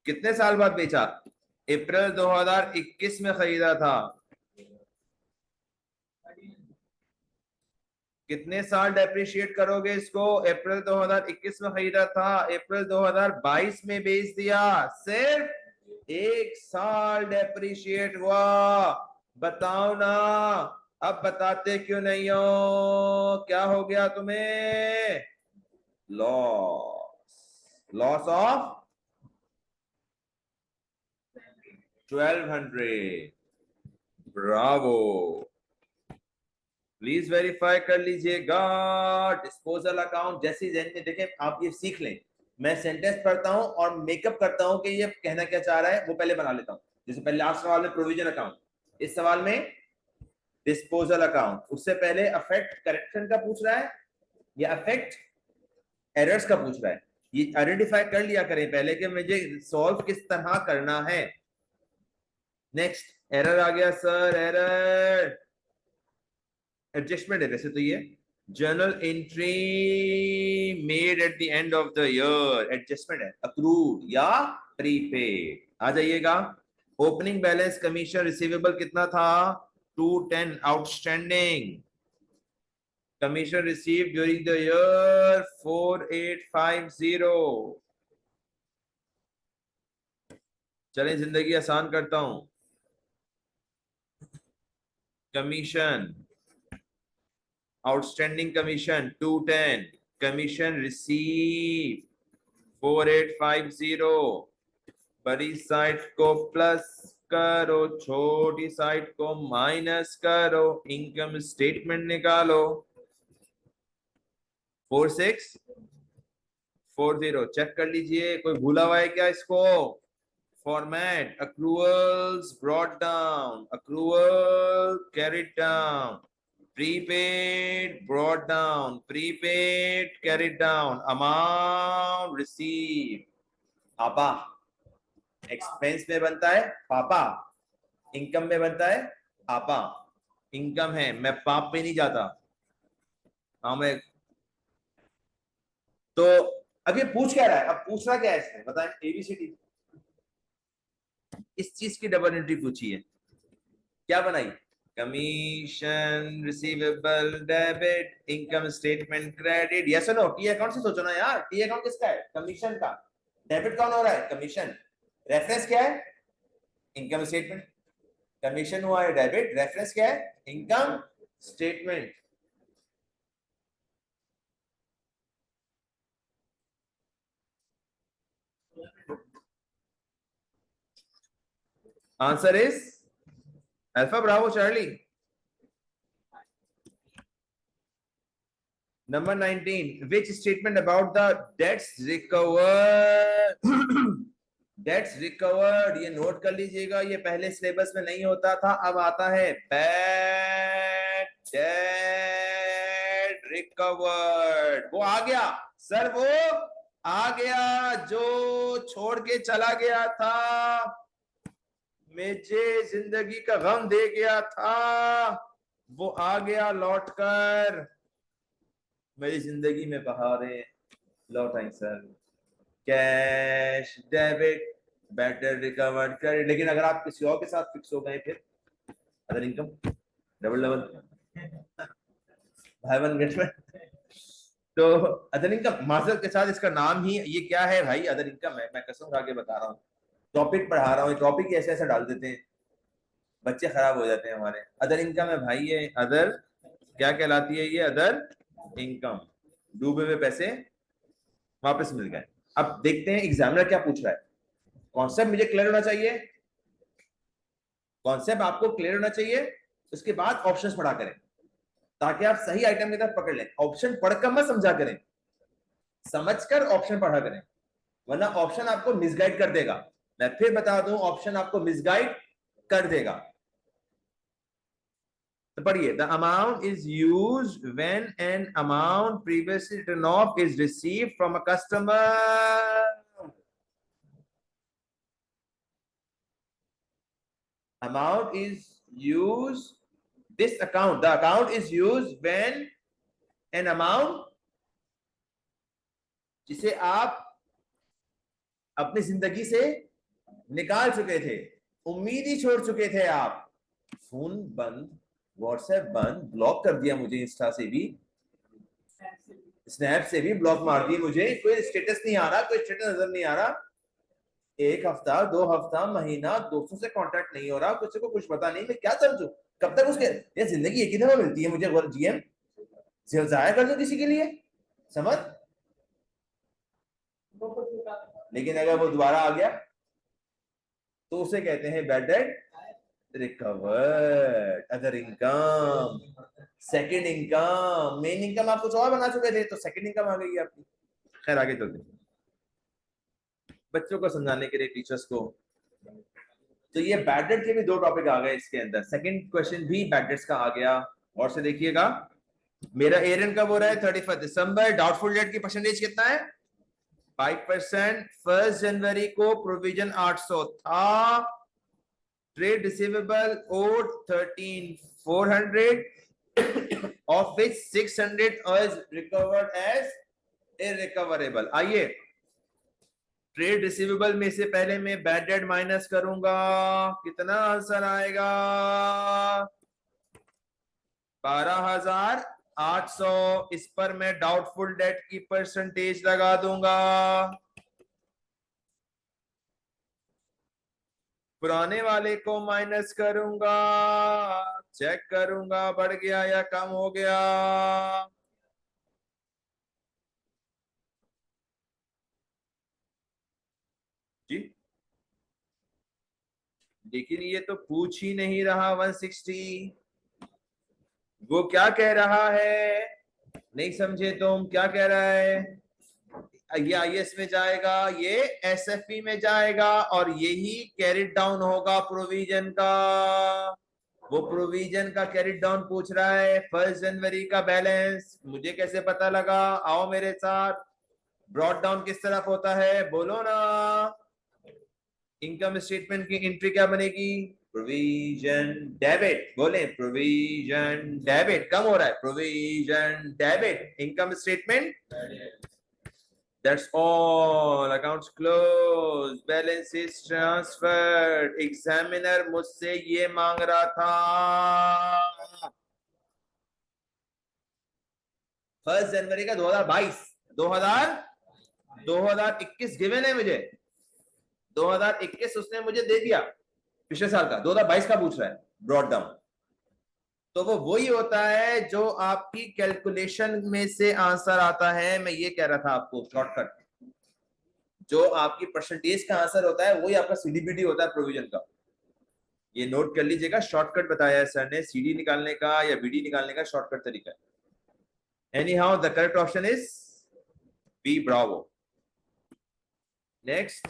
कितने साल बाद बेचा? अप्रैल 2021 में खरीदा था। कितने साल डेप्रिशिएट करोगे इसको? अप्रैल 2021 में खरीदा था, अप्रैल 2022 में बेच दिया, सिर्फ एक साल डेप्रिशिएट हुआ। बताओ ना, अब बताते क्यों नहीं हो? क्या हो गया तुम्हें? Loss, loss of 1200। Bravo, please verify कर लीजिएगा। डिस्पोजल अकाउंट जैसी देखें, आप ये सीख लें। मैं सेंटेंस पढ़ता हूं और मेकअप करता हूं कि ये कहना क्या चाह रहा है, वो पहले बना लेता हूं। जैसे पहले लास्ट सवाल में प्रोविजन अकाउंट, इस सवाल में डिस्पोजल अकाउंट। उससे पहले अफेक्ट करेक्शन का पूछ रहा है या अफेक्ट एरर्स का पूछ रहा है। ये आइडेंटिफाई कर लिया करें पहले कि मुझे सॉल्व किस तरह करना है। नेक्स्ट, एरर आ गया सर, एरर एडजस्टमेंट है वैसे तो ये, journal entry made at the end of the year, adjustment है, अक्रूड या प्रीपेड। आ जाइएगा। ओपनिंग बैलेंस कमीशन रिसीवेबल कितना था? 210 outstanding. Commission receive during the year 4850। चलें जिंदगी आसान करता हूं। Commission outstanding commission 210, commission receive 4850। बड़ी साइड को प्लस करो, छोटी साइड को माइनस करो, इनकम स्टेटमेंट निकालो। 4640 चेक कर लीजिए, कोई भूला हुआ है क्या इसको? Format accruals brought down, accrual carried down, prepaid brought down, prepaid carried down, amount received पापा, एक्सपेंस में बनता है पापा, इनकम में बनता है पापा। इनकम है, मैं पाप पे नहीं जाता। हाँ मैं तो अब ये पूछ क्या रहा है? अब पूछ रहा क्या है इसमें बताएं? एबीसीडी। इस चीज की डबल एंट्री पूछी है, क्या बनाई? Commission receivable debit, income statement credit, yes no? T account से सोचो ना यार, टी अकाउंट किसका है? कमीशन का। डेबिट कौन हो रहा है? कमीशन। रेफरेंस क्या है? Income statement. कमीशन हुआ है डेबिट, रेफरेंस क्या है? Income statement. Answer is alpha Bravo Charlie. Number 19, which statement about the debts recovered debts recovered, ये नोट कर लीजिएगा, ये पहले सिलेबस में नहीं होता था, अब आता है। बैड डेट रिकवर्ड, वो आ गया सर, वो आ गया जो छोड़ के चला गया था, मुझे जिंदगी का गम दे गया था, वो आ गया लौट कर, मेरी जिंदगी में बहारें लौट आई sir. Cash debit, better recovered credit. लेकिन अगर आप किसी और के साथ फिक्स हो गए फिर अदर इनकम डबल डबल भाई वन गेट वन। तो अदर इनकम माजर के साथ इसका नाम ही ये क्या है भाई? अदर इनकम है। मैं कसम खा के बता रहा हूँ, टॉपिक पढ़ा रहा हूँ, टॉपिक ऐसे ऐसे डाल देते हैं, बच्चे खराब हो जाते हैं हमारे। अदर इनकम है भाई, ये अदर क्या कहलाती है? ये अदर इनकम। डूबे हुए पैसे वापस मिल गए। अब देखते हैं एग्जामिनर क्या पूछ रहा है। कॉन्सेप्ट मुझे क्लियर होना चाहिए, कॉन्सेप्ट आपको क्लियर होना चाहिए, उसके बाद ऑप्शंस पढ़ा करें ताकि आप सही आइटम की तरफ पकड़ लें। ऑप्शन पढ़कर मत समझा करें, समझकर ऑप्शन पढ़ा करें, वरना ऑप्शन आपको मिसगाइड कर देगा। मैं फिर बता दूं, ऑप्शन आपको मिसगाइड कर देगा। तो पढ़िए, the amount is used when an amount previously written off is received from a customer. Amount is used, this account, the account is used when an amount जिसे आप अपनी जिंदगी से निकाल चुके थे, उम्मीद ही छोड़ चुके थे आप, फोन बंद, व्हाट्सएप बंद, ब्लॉक कर दिया मुझे, इंस्टा से भी, स्नैप से भी ब्लॉक मार दिए मुझे, कोई स्टेटस नहीं आ रहा, कोई स्टेटस नजर नहीं आ रहा, एक हफ्ता, 2 हफ्ता, महीना, दोस्तों से कांटेक्ट नहीं हो रहा, किसी को कुछ पता नहीं, मैं क्या समझू? कब तक उसके, ये जिंदगी एक ही दफा मिलती है मुझे, जीएम जाया कर दो किसी के लिए, समझ? लेकिन अगर वो दोबारा आ गया तो उसे कहते हैं bad debt recovered, other income, second income. Main income आप कुछ और बना चुके थे, तो सेकंड इनकम आ गई आपकी। खैर आगे चलते, बच्चों को समझाने के लिए टीचर्स को। तो ये बैड डेट के भी 2 टॉपिक आ गए इसके अंदर, सेकंड क्वेश्चन भी बैड डेट्स का आ गया। और से देखिएगा, मेरा एरियन कब हो रहा है? 31 दिसंबर। डाउटफुल डेट की परसेंटेज कितना है? 5%। 1 जनवरी को प्रोविजन 800 था, trade receivable owed 13400, of which 600 is recovered as irrecoverable. आइए, ट्रेड रिसीवेबल में से पहले मैं बैड डेट माइनस करूंगा, कितना आंसर आएगा? 12,800। इस पर मैं डाउटफुल डेट की परसेंटेज लगा दूंगा, पुराने वाले को माइनस करूंगा, चेक करूंगा बढ़ गया या कम हो गया। जी, लेकिन ये तो पूछ ही नहीं रहा 160। वो क्या कह रहा है, नहीं समझे तुम? क्या कह रहा है? ये आईएस में जाएगा, ये एसएफपी में जाएगा, और यही कैरिड डाउन होगा प्रोविजन का। वो प्रोविजन का कैरिड डाउन पूछ रहा है। 1 जनवरी का बैलेंस मुझे कैसे पता लगा? आओ मेरे साथ। ब्रॉड डाउन किस तरफ होता है, बोलो ना। इनकम स्टेटमेंट की एंट्री क्या बनेगी? Provision debit. बोले प्रोविजन डेबिट। कम हो रहा है, provision debit. Income statement, that's all. Accounts closed, balance is transferred. Examiner मुझसे ये मांग रहा था 1 जनवरी का 2022, 2021 गिवन है मुझे। 2021 उसने मुझे दे दिया, पिछले साल का। 2022 का पूछ रहा है ब्रॉड डाउन। तो वो वही होता है जो आपकी कैलकुलेशन में से आंसर आता है। मैं ये कह रहा था आपको, शॉर्टकट जो आपकी परसेंटेज का आंसर होता है वही आपका सीडीबीडी होता है प्रोविजन का। ये नोट कर लीजिएगा, शॉर्टकट बताया है सर ने, सीडी निकालने का या बीडी निकालने का शॉर्टकट तरीका है। Anyhow the correct option is B, bravo. Next,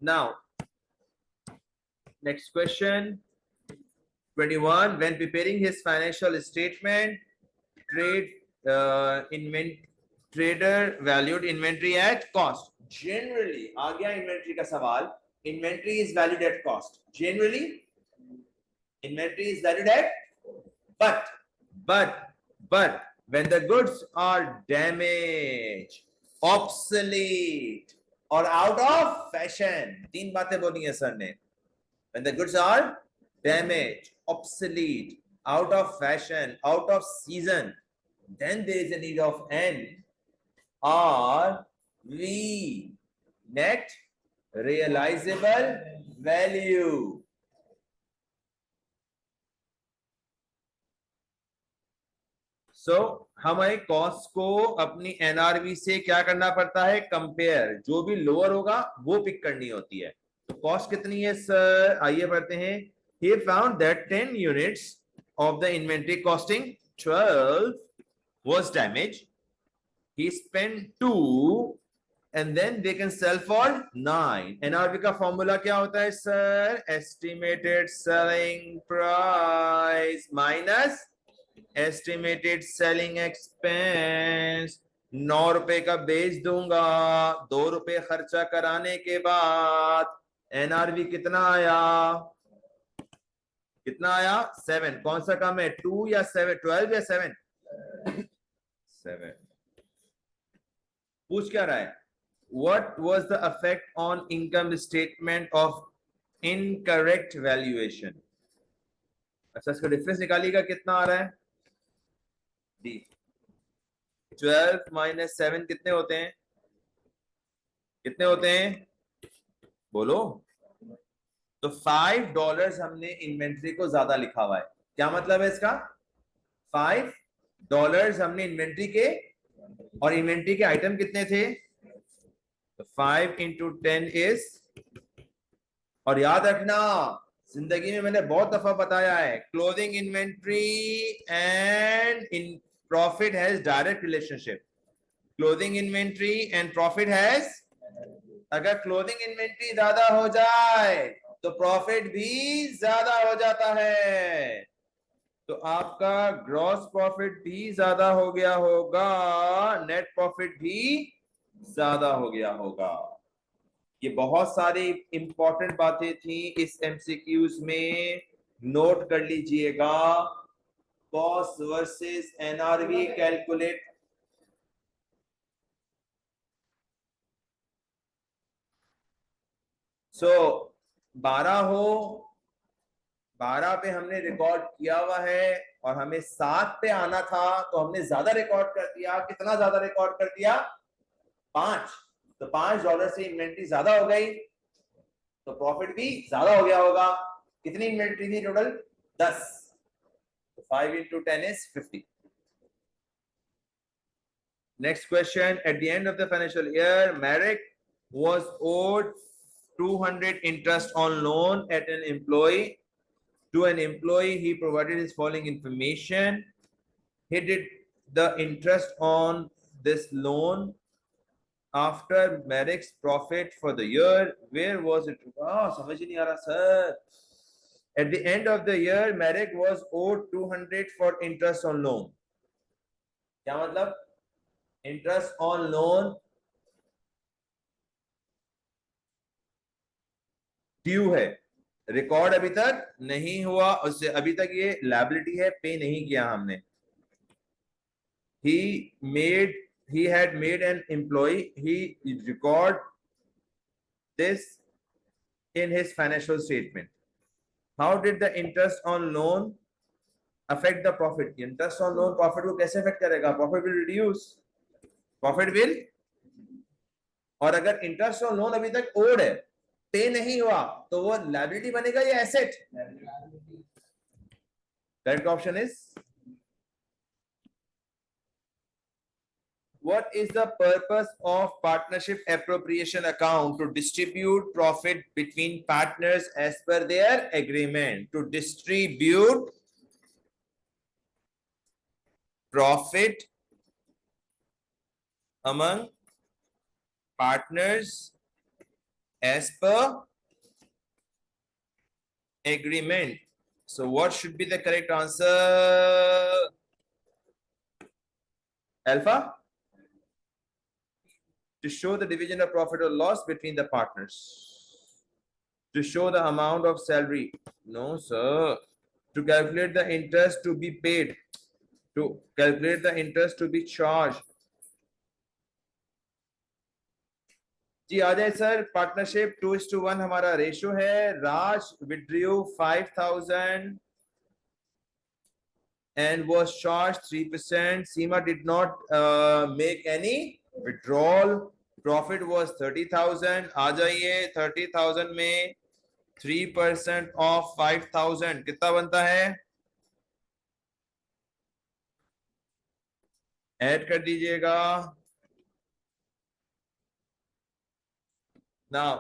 now next question 21. When preparing his financial statement, trader valued inventory at cost. Generally, आ गया inventory का सवाल। Inventory is valued at cost. Generally, inventory is valued at, but when the goods are damaged, obsolete or out of fashion, तीन बातें बोली है sir ने। When the goods are damaged, obsolete, out of fashion, out of season, then there is a need of NRV, net realizable value. So, हमें cost को अपनी NRV से क्या करना पड़ता है? कंपेयर। जो भी लोअर होगा वो पिक करनी होती है। तो कॉस्ट कितनी है सर? आइए पढ़ते हैं। He found that 10 units of the inventory costing 12 was damaged. He spent 2 and then they can sell for 9. NRV का फॉर्मूला क्या होता है sir? Estimated selling price minus estimated selling expense। 9 रुपए का बेच दूंगा, 2 रुपए खर्चा कराने के बाद एनआरवी कितना आया? कितना आया? 7। कौन सा कम है, 2 या 7? 12 या 7? 7। पूछ क्या रहा है? What was the effect on income statement of incorrect valuation? अच्छा, इसका डिफरेंस निकालिएगा, कितना आ रहा है? डी 12 माइनस 7 कितने होते हैं? कितने होते हैं, बोलो। तो $5 हमने इन्वेंट्री को ज्यादा लिखा हुआ है। क्या मतलब है इसका? $5 हमने इन्वेंट्री के, और इन्वेंट्री के आइटम कितने थे? तो 5 into 10 is, और याद रखना, जिंदगी में मैंने बहुत दफा बताया है, closing inventory and in profit has direct relationship. Closing inventory and profit has, अगर क्लोजिंग इन्वेंट्री ज्यादा हो जाए तो प्रॉफिट भी ज्यादा हो जाता है। तो आपका ग्रॉस प्रॉफिट भी ज्यादा हो गया होगा, नेट प्रॉफिट भी ज्यादा हो गया होगा। ये बहुत सारी इंपॉर्टेंट बातें थी इस एमसीक्यूज में। नोट कर लीजिएगा, कॉस्ट वर्सेस एनआरवी कैलकुलेट। सो 12 हो, 12 पे हमने रिकॉर्ड किया हुआ है और हमें 7 पे आना था, तो हमने ज्यादा रिकॉर्ड कर दिया। कितना ज्यादा रिकॉर्ड कर दिया? 5। तो $5 से इन्वेंट्री ज्यादा हो गई, तो प्रॉफिट भी ज्यादा हो गया होगा। कितनी इन्वेंट्री थी टोटल? 10। तो 5 into 10 is 50. Next question. At the end of the financial year, Marek was owed 200 interest on loan at an employee. To an employee, he provided his following information. He did the interest on this loan after Marek's profit for the year. Where was it? Ah, समझ ही नहीं आ रहा sir. At the end of the year, Marek was owed 200 for interest on loan. क्या मतलब? Interest on loan due है, record अभी तक नहीं हुआ, उससे अभी तक ये लायबिलिटी है, पे नहीं किया हमने। he had made an employee, he record this in his financial statement. How did the interest on loan affect the profit? Interest on loan profit को कैसे affect करेगा? Profit will reduce, profit will, और अगर interest on loan अभी तक odd है, पे नहीं हुआ, तो वो लायबिलिटी बनेगा या asset? Correct option is, what is the purpose of partnership appropriation account? To distribute profit between partners as per their agreement. To distribute profit among partners as per agreement. So what should be the correct answer? Alpha? To show the division of profit or loss between the partners. To show the amount of salary. No, sir. To calculate the interest to be paid. To calculate the interest to be charged. जी आ जाए sir, partnership 2:1 हमारा ratio है। राज withdrew 5,000 and was charged 3%. Seema did not make any withdrawal. Profit was 30,000. आ जाइए, 30,000 में 3% of 5,000 कितना बनता है? Add कर दीजिएगा। Now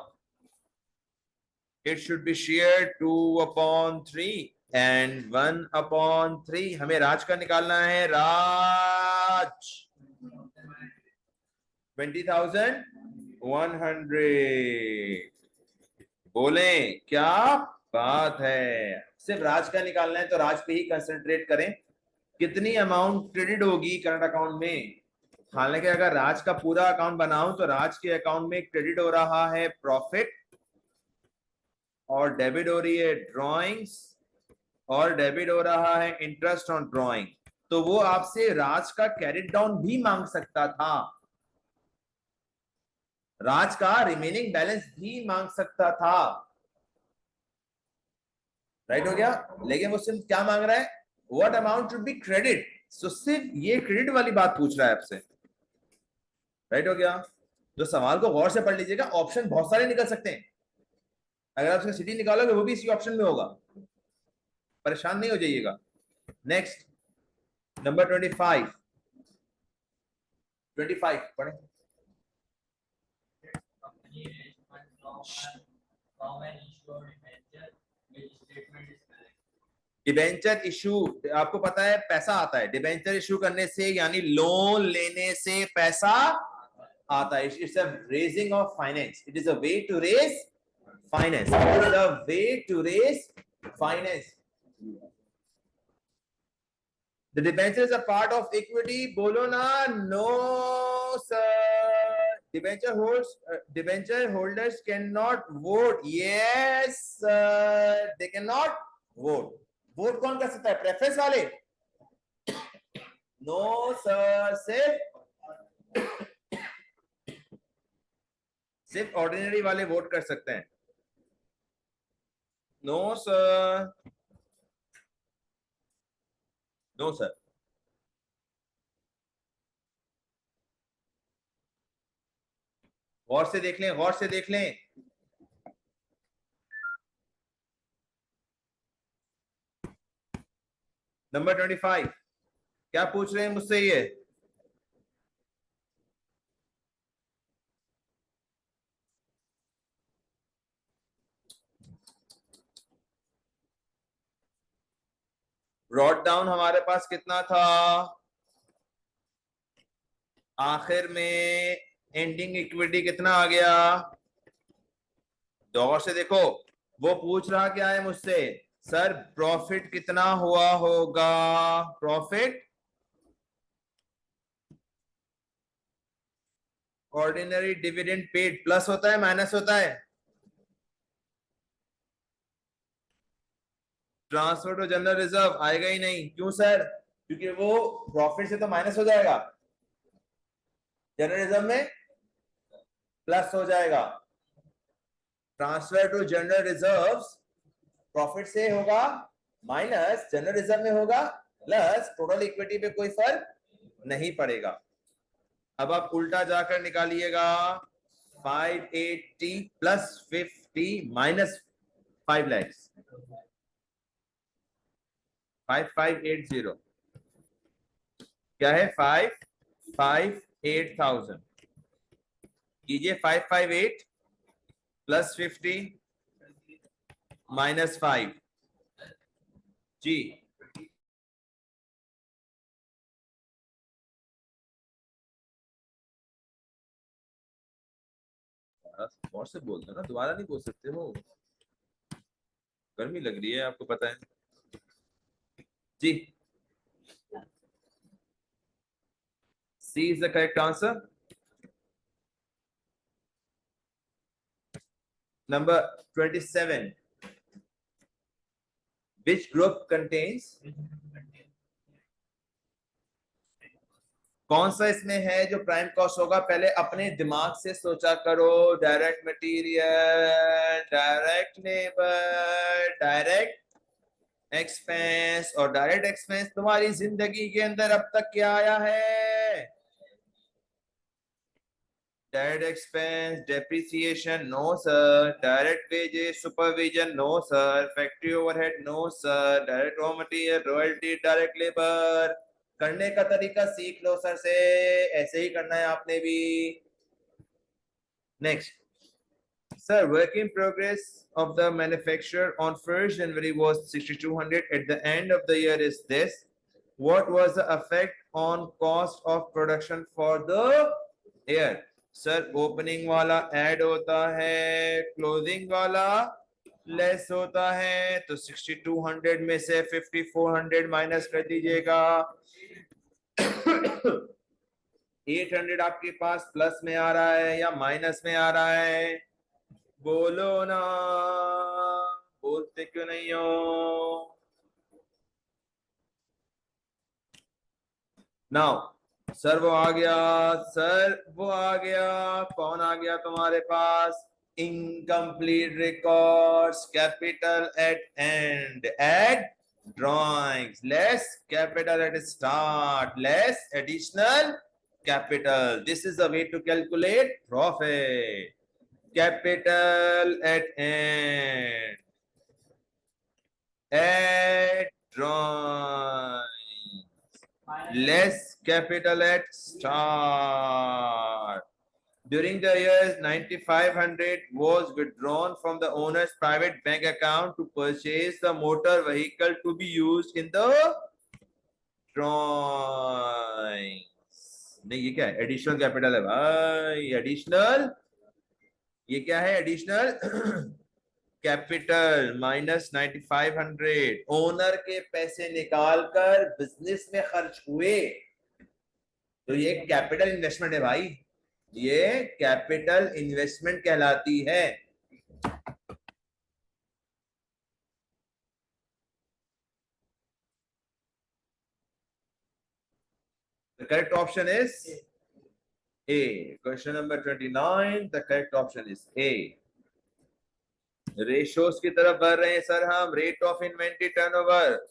it should be shared 2/3 and 1/3. हमें राज का निकालना है। राज 20,100। बोले क्या बात है, सिर्फ राज का निकालना है तो राज पे ही कंसंट्रेट करें। कितनी अमाउंट क्रेडिट होगी करंट अकाउंट में? हालांकि अगर राज का पूरा अकाउंट बनाऊं तो राज के अकाउंट में क्रेडिट हो रहा है प्रॉफिट, और डेबिट हो रही है ड्रॉइंग्स, और डेबिट हो रहा है इंटरेस्ट ऑन ड्रॉइंग। तो वो आपसे राज का कैरिट डाउन भी मांग सकता था, राज का रिमेनिंग बैलेंस भी मांग सकता था। राइट हो गया? लेकिन वो सिर्फ क्या मांग रहा है? What amount to be credit. So सिर्फ ये क्रेडिट वाली बात पूछ रहा है आपसे। राइट हो गया? जो सवाल को गौर से पढ़ लीजिएगा, ऑप्शन बहुत सारे निकल सकते हैं। अगर आप सिटी निकालोगे वो भी इसी ऑप्शन में होगा, परेशान नहीं हो जाइएगा। नेक्स्ट नंबर 25 पढ़े। डिबेंचर इशू, आपको पता है पैसा आता है डिबेंचर इशू करने से, यानी लोन लेने से पैसा आता है। It's a raising of finance, it is a way to raise finance, it is a way to raise finance. The debenture is a part of equity. बोलो ना, no sir. Debenture holders cannot vote. Yes sir, they cannot vote vote कौन कर सकता है? Preference वाले? No sir, सिर्फ ordinary वाले vote कर सकते हैं। No sir, no sir. गौर से देख लें, गौर से देख लें। नंबर 25 क्या पूछ रहे हैं मुझसे ये? ब्रॉट डाउन हमारे पास कितना था आखिर में? एंडिंग इक्विटी कितना आ गया? गौर से देखो, वो पूछ रहा क्या है मुझसे, सर प्रॉफिट कितना हुआ होगा? Profit ordinary dividend paid plus होता है माइनस होता है? ट्रांसफर टू जनरल रिजर्व आएगा ही नहीं। क्यों सर? क्योंकि वो प्रॉफिट से तो माइनस हो जाएगा, जनरल रिजर्व में प्लस हो जाएगा। Transfer to general reserve profit से होगा माइनस, जनरल रिजर्व में होगा प्लस, टोटल इक्विटी पे कोई फर्क नहीं पड़ेगा। अब आप उल्टा जाकर निकालिएगा, 580 प्लस 50 माइनस 5 लाख, 5580 क्या है? 558,000 कीजिए। 558 प्लस 50 माइनस 5 जी। और से बोल दो ना, दोबारा नहीं बोल सकते हो, गर्मी लग रही है आपको पता है जी। C is the correct answer. Number 27. Which group contains? कौन सा इसमें है जो प्राइम कॉस्ट होगा? पहले अपने दिमाग से सोचा करो। Direct material, direct labour, direct expense. और डायरेक्ट एक्सपेंस तुम्हारी जिंदगी के अंदर अब तक क्या आया है? Direct expense, depreciation, no sir. Direct wages, supervision, no sir. Factory overhead, no sir. Direct raw material, royalty, direct labour. करने का तरीका सीख लो सर से, ऐसे ही करना है आपने भी। Next sir, work in progress of the manufacturer on 1st January was 6200. At the end of the year is this. What was the effect on cost of production for the year? Sir opening वाला add होता है, closing वाला less होता है, तो 6200 में से 5400 minus कर दीजिएगा। 800 आपके पास प्लस में आ रहा है या माइनस में आ रहा है? बोलो ना, बोलते क्यों नहीं हो? नाउ सर वो आ गया, सर वो आ गया। कौन आ गया तुम्हारे पास? Incomplete records, capital at end, at drawings, less capital at start, less additional capital. This is the way to calculate profit. Capital at end, at drawing, less capital at start. During the years 9500 was withdrawn from the owner's private bank account to purchase the motor vehicle to be used in the drawings. नहीं, ये क्या है? Additional capital है भाई, additional. ये क्या है? Additional capital minus 9500। Owner के पैसे निकालकर बिजनेस में खर्च हुए, तो ये कैपिटल इन्वेस्टमेंट है भाई, ये कैपिटल इन्वेस्टमेंट कहलाती है। The correct option is A. Question number 29. The correct option is A. Ratios की तरफ बढ़ रहे हैं सर हम. Rate of inventory turnover.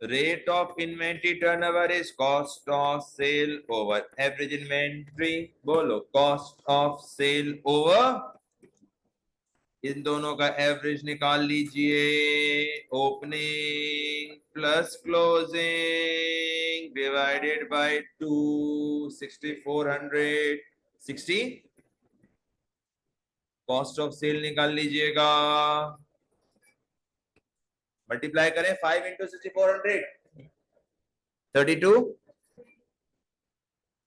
Rate of inventory turnover is cost of sale over average inventory. बोलो cost of sale over. इन दोनों का एवरेज निकाल लीजिए. Opening plus closing divided by 2 6460. Cost of sale निकाल लीजिएगा. मल्टीप्लाई करें 5 इंटू 6400 32.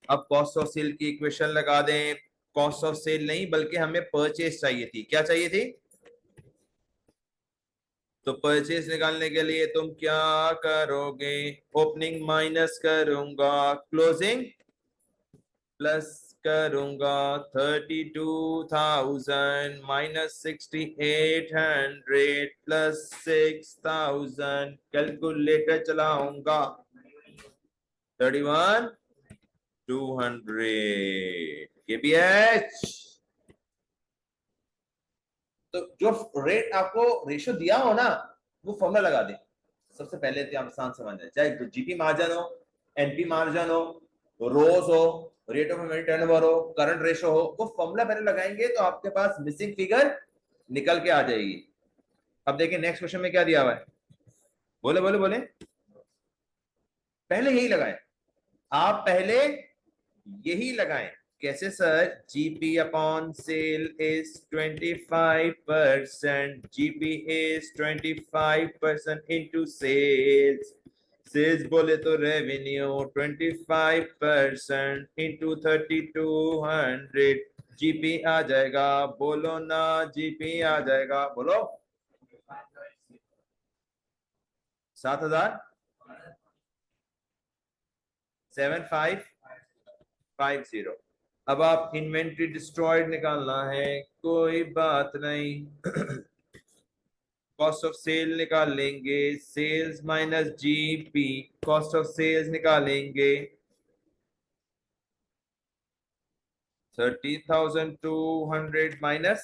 अब कॉस्ट ऑफ सेल की इक्वेशन लगा दें. कॉस्ट ऑफ सेल नहीं बल्कि हमें परचेज चाहिए थी. क्या चाहिए थी? तो परचेज निकालने के लिए तुम क्या करोगे? ओपनिंग माइनस करूंगा क्लोजिंग प्लस करूंगा 32,000 माइनस 6,800 प्लस 6,000. कैलकुलेटर चलाऊंगा. 31,200 kph. तो जो रेट आपको रेशो दिया हो ना वो फॉर्मूला लगा दे. सबसे पहले तो आप आसान समझ जाए. चाहे जीपी मार्जिन हो, एनपी मार्जिन हो, रोज हो, रेट ऑफ इन्वेंटरी टर्नओवर हो, करंट रेशो हो, वो फॉर्मूला पहले लगाएंगे तो आपके पास मिसिंग फिगर निकल के आ जाएगी. अब देखिए नेक्स्ट क्वेश्चन में क्या दिया हुआ है. बोले बोले बोले. पहले यही लगाएं. आप पहले यही लगाएं. कैसे sir? GP upon sale is 25%. GP is 25% into sales. Sales बोले तो रेवेन्यू 25% इंटू 3200. जीपी आ जाएगा. बोलो ना जीपी आ जाएगा. बोलो 7,000 7550. अब आप इन्वेंट्री डिस्ट्रॉयड निकालना है. कोई बात नहीं. कॉस्ट ऑफ सेल निकाल लेंगे. Sales minus GP. Cost of sales निकालेंगे. 30,200 माइनस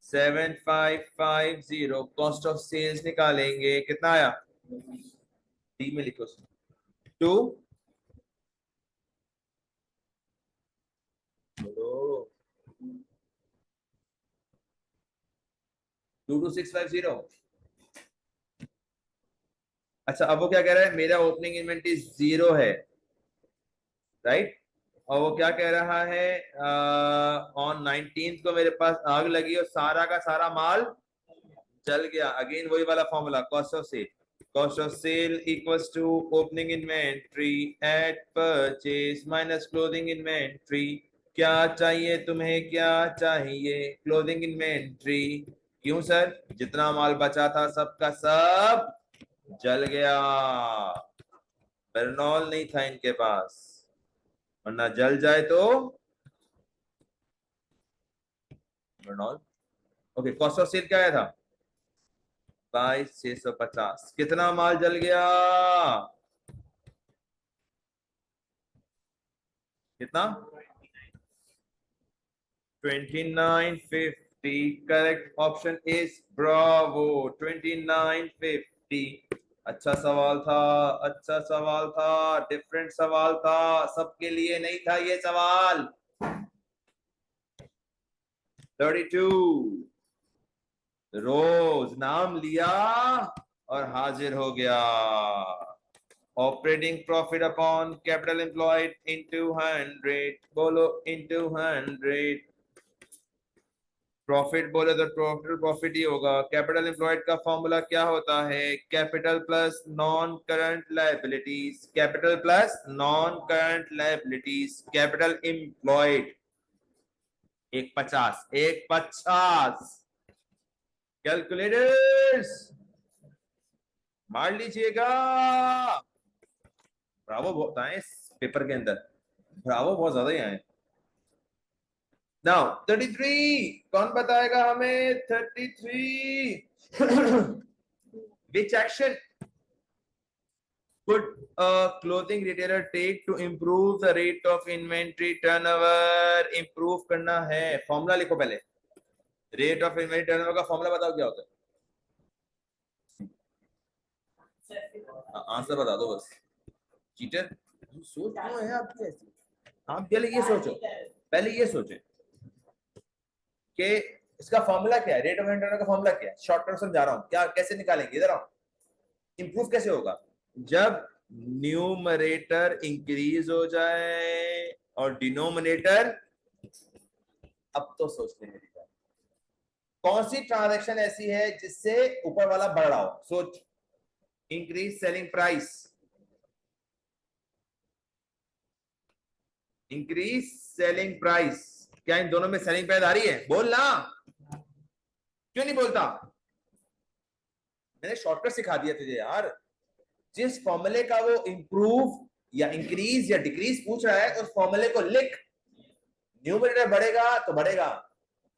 7550. कॉस्ट ऑफ सेल्स निकालेंगे. कितना आया? डी में लिखो 2 22650. अच्छा अब वो क्या कह रहा है? मेरा ओपनिंग इन्वेंटरी 0 है. राइट. और वो क्या कह रहा है? ऑन 19th को मेरे पास आग लगी और सारा का सारा माल जल गया. अगेन वही वाला formula. Cost of sale. Cost of sale equals to opening inventory at purchase minus closing inventory. क्या चाहिए तुम्हें? क्या चाहिए? Closing inventory. क्यों सर? जितना माल बचा था सबका सब जल गया. बेरनॉल नहीं था इनके पास, वरना जल जाए तो बेरनॉल. ओके. कॉस्ट ऑफ सेल क्या आया था? 22,650. कितना माल जल गया? कितना? 2950. Correct option is Bravo 2950. अच्छा सवाल था. अच्छा सवाल था. डिफरेंट सवाल था. सबके लिए नहीं था ये सवाल. 32. रोज नाम लिया और हाजिर हो गया. Operating profit upon capital employed into 100. बोलो इनटू 100. प्रॉफिट बोले तो टोटल प्रॉफिट ही होगा. कैपिटल एम्प्लॉयड का फॉर्मूला क्या होता है? Capital plus non current liabilities. Capital plus non current liabilities. Capital employed 150. 150. Calculators मार लीजिएगा. ब्रावो बहुत आए इस पेपर के अंदर. ब्रावो बहुत ज्यादा ही आए. नाउ 33. कौन बताएगा हमें? 33. विच action could a clothing retailer take to improve the rate of inventory turnover? Improve करना है, फॉर्मूला लिखो पहले। रेट ऑफ इन्वेंटरी टर्नओवर का फॉर्मूला बताओ क्या होता है। आंसर बता दो बस। चीटर सोच क्यों है आपकी ऐसी? आप पहले ये सोचो, पहले ये सोचें कि इसका फॉर्मूला क्या है, रेट ऑफ इंटरनल का फॉर्मूला क्या है। शॉर्ट टर्म समझा रहा हूं, क्या कैसे निकालेंगे, इधर आओ। इंप्रूव कैसे होगा, जब न्यूमरेटर इंक्रीज हो जाए और डिनोमिनेटर, अब तो सोचने मेरी बात, कौन सी ट्रांजैक्शन ऐसी है जिससे ऊपर वाला बढ़ रहा हो, सोच। Increase selling price, increase selling price, क्या इन दोनों में सेलिंग प्राइस आ रही है? बोलना, क्यों नहीं बोलता? मैंने शॉर्टकट सिखा दिया तुझे यार। जिस फॉर्मूले का वो इंप्रूव या इंक्रीज या डिक्रीज पूछ रहा है, उस फॉर्मूले को लिख। न्यूमरेटर बढ़ेगा तो बढ़ेगा,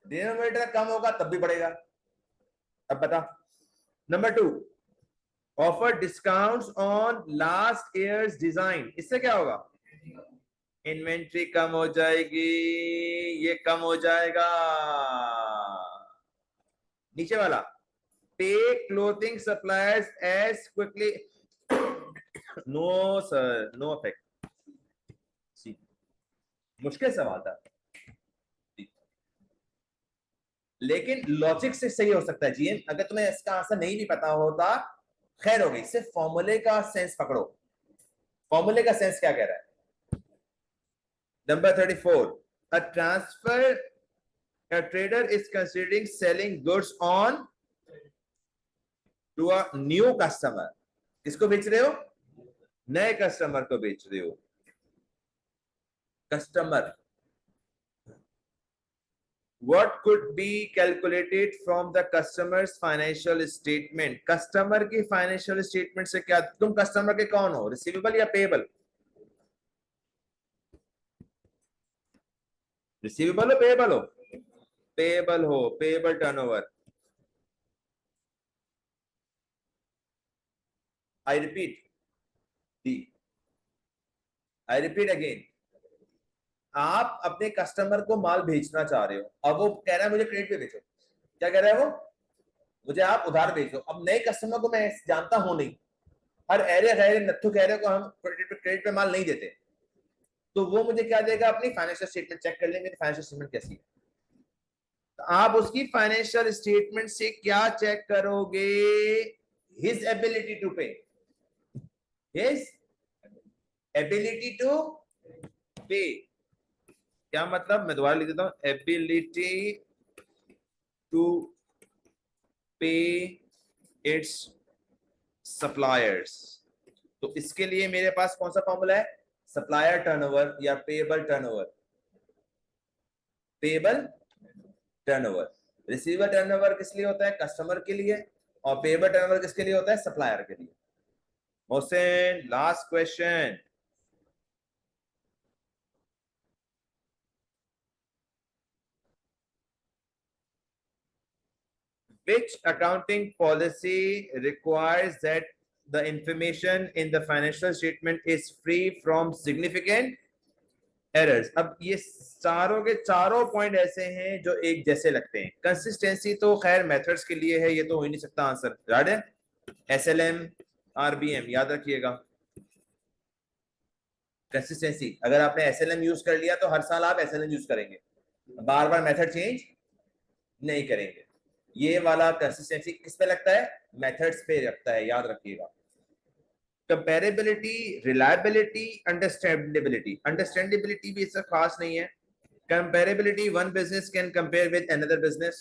डिनोमिनेटर कम होगा तब भी बढ़ेगा। अब बता। Number 2, offer discounts on last years design, इससे क्या होगा? इन्वेंट्री कम हो जाएगी, ये कम हो जाएगा। नीचे वाला, pay clothing suppliers as quickly, no sir, no effect. मुश्किल सवाल था, लेकिन लॉजिक से सही हो सकता है जीएम। अगर तुम्हें इसका आंसर नहीं भी पता होता, खैर हो गई, सिर्फ फॉर्मूले का सेंस पकड़ो। फॉर्मूले का सेंस क्या कह रहा है? Number 34, a trader is considering selling goods on to a new customer. किसको बेच रहे हो? नए कस्टमर को बेच रहे हो। Customer, what could be calculated from the customer's financial statement? Customer की फाइनेंशियल स्टेटमेंट से क्या, तुम कस्टमर के कौन हो, रिसीवेबल या पेएबल? रिसीवेबल हो पेएबल हो? पेएबल हो, payable turnover. I repeat, I repeat again, आप अपने कस्टमर को माल भेजना चाह रहे हो, अब वो कह रहा है मुझे क्रेडिट पे बेचो। क्या कह रहा है वो? मुझे आप उधार भेज दो। अब नए कस्टमर को मैं जानता हूं नहीं, हर एरे गैरे नत्थु कह रहे को हम क्रेडिट पे माल नहीं देते, तो वो मुझे क्या देगा? अपनी फाइनेंशियल स्टेटमेंट चेक कर लेंगे, फाइनेंशियल स्टेटमेंट कैसी है। तो आप उसकी फाइनेंशियल स्टेटमेंट से क्या चेक करोगे? हिज एबिलिटी टू पे, हिज एबिलिटी टू पे। क्या मतलब, मैं दोबारा लिख देता हूं, एबिलिटी टू पे इट्स सप्लायर्स। तो इसके लिए मेरे पास कौन सा फॉर्मूला है? सप्लायर टर्नओवर या payable turnover? Payable turnover. Receiver turnover किस लिए होता है? कस्टमर के लिए। और पेएबल टर्नओवर किसके लिए होता है? सप्लायर के लिए। Mohsin, last question. Which accounting policy requires that the information in the financial statement is free from significant errors? अब ये चारों के चारों पॉइंट ऐसे हैं जो एक जैसे लगते हैं। कंसिस्टेंसी तो खैर मेथड्स के लिए है, ये तो हो ही नहीं सकता आंसर, याद है? एसएलएम, आरबीएम, याद रखिएगा। कंसिस्टेंसी, अगर आपने एसएलएम यूज कर लिया तो हर साल आप एसएलएम यूज करेंगे, बार बार मेथड चेंज नहीं करेंगे। ये वाला कंसिस्टेंसी किस पे लगता है? मेथड्स पे लगता है, याद रखिएगा। Comparability, reliability, understandability. अंडरस्टैंडेबिलिटी भी इससे खास नहीं है। Comparability, one business can compare with another business.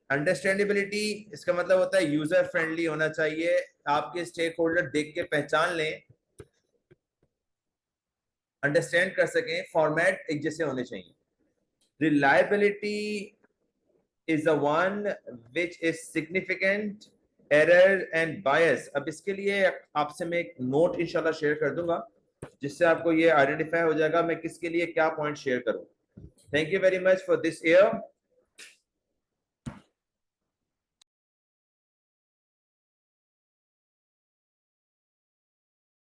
Understandability, इसका मतलब होता है यूजर फ्रेंडली होना चाहिए, आपके स्टेक होल्डर देख के पहचान लें, अंडरस्टैंड कर सकें, फॉर्मेट एक जैसे होने चाहिए। Reliability is the one which is significant error and bias. अब इसके लिए आपसे मैं एक नोट इंशाल्लाह शेयर कर दूंगा, जिससे आपको ये आइडेंटिफाई हो जाएगा मैं किसके लिए क्या पॉइंट शेयर करूं। Thank you very much for this year.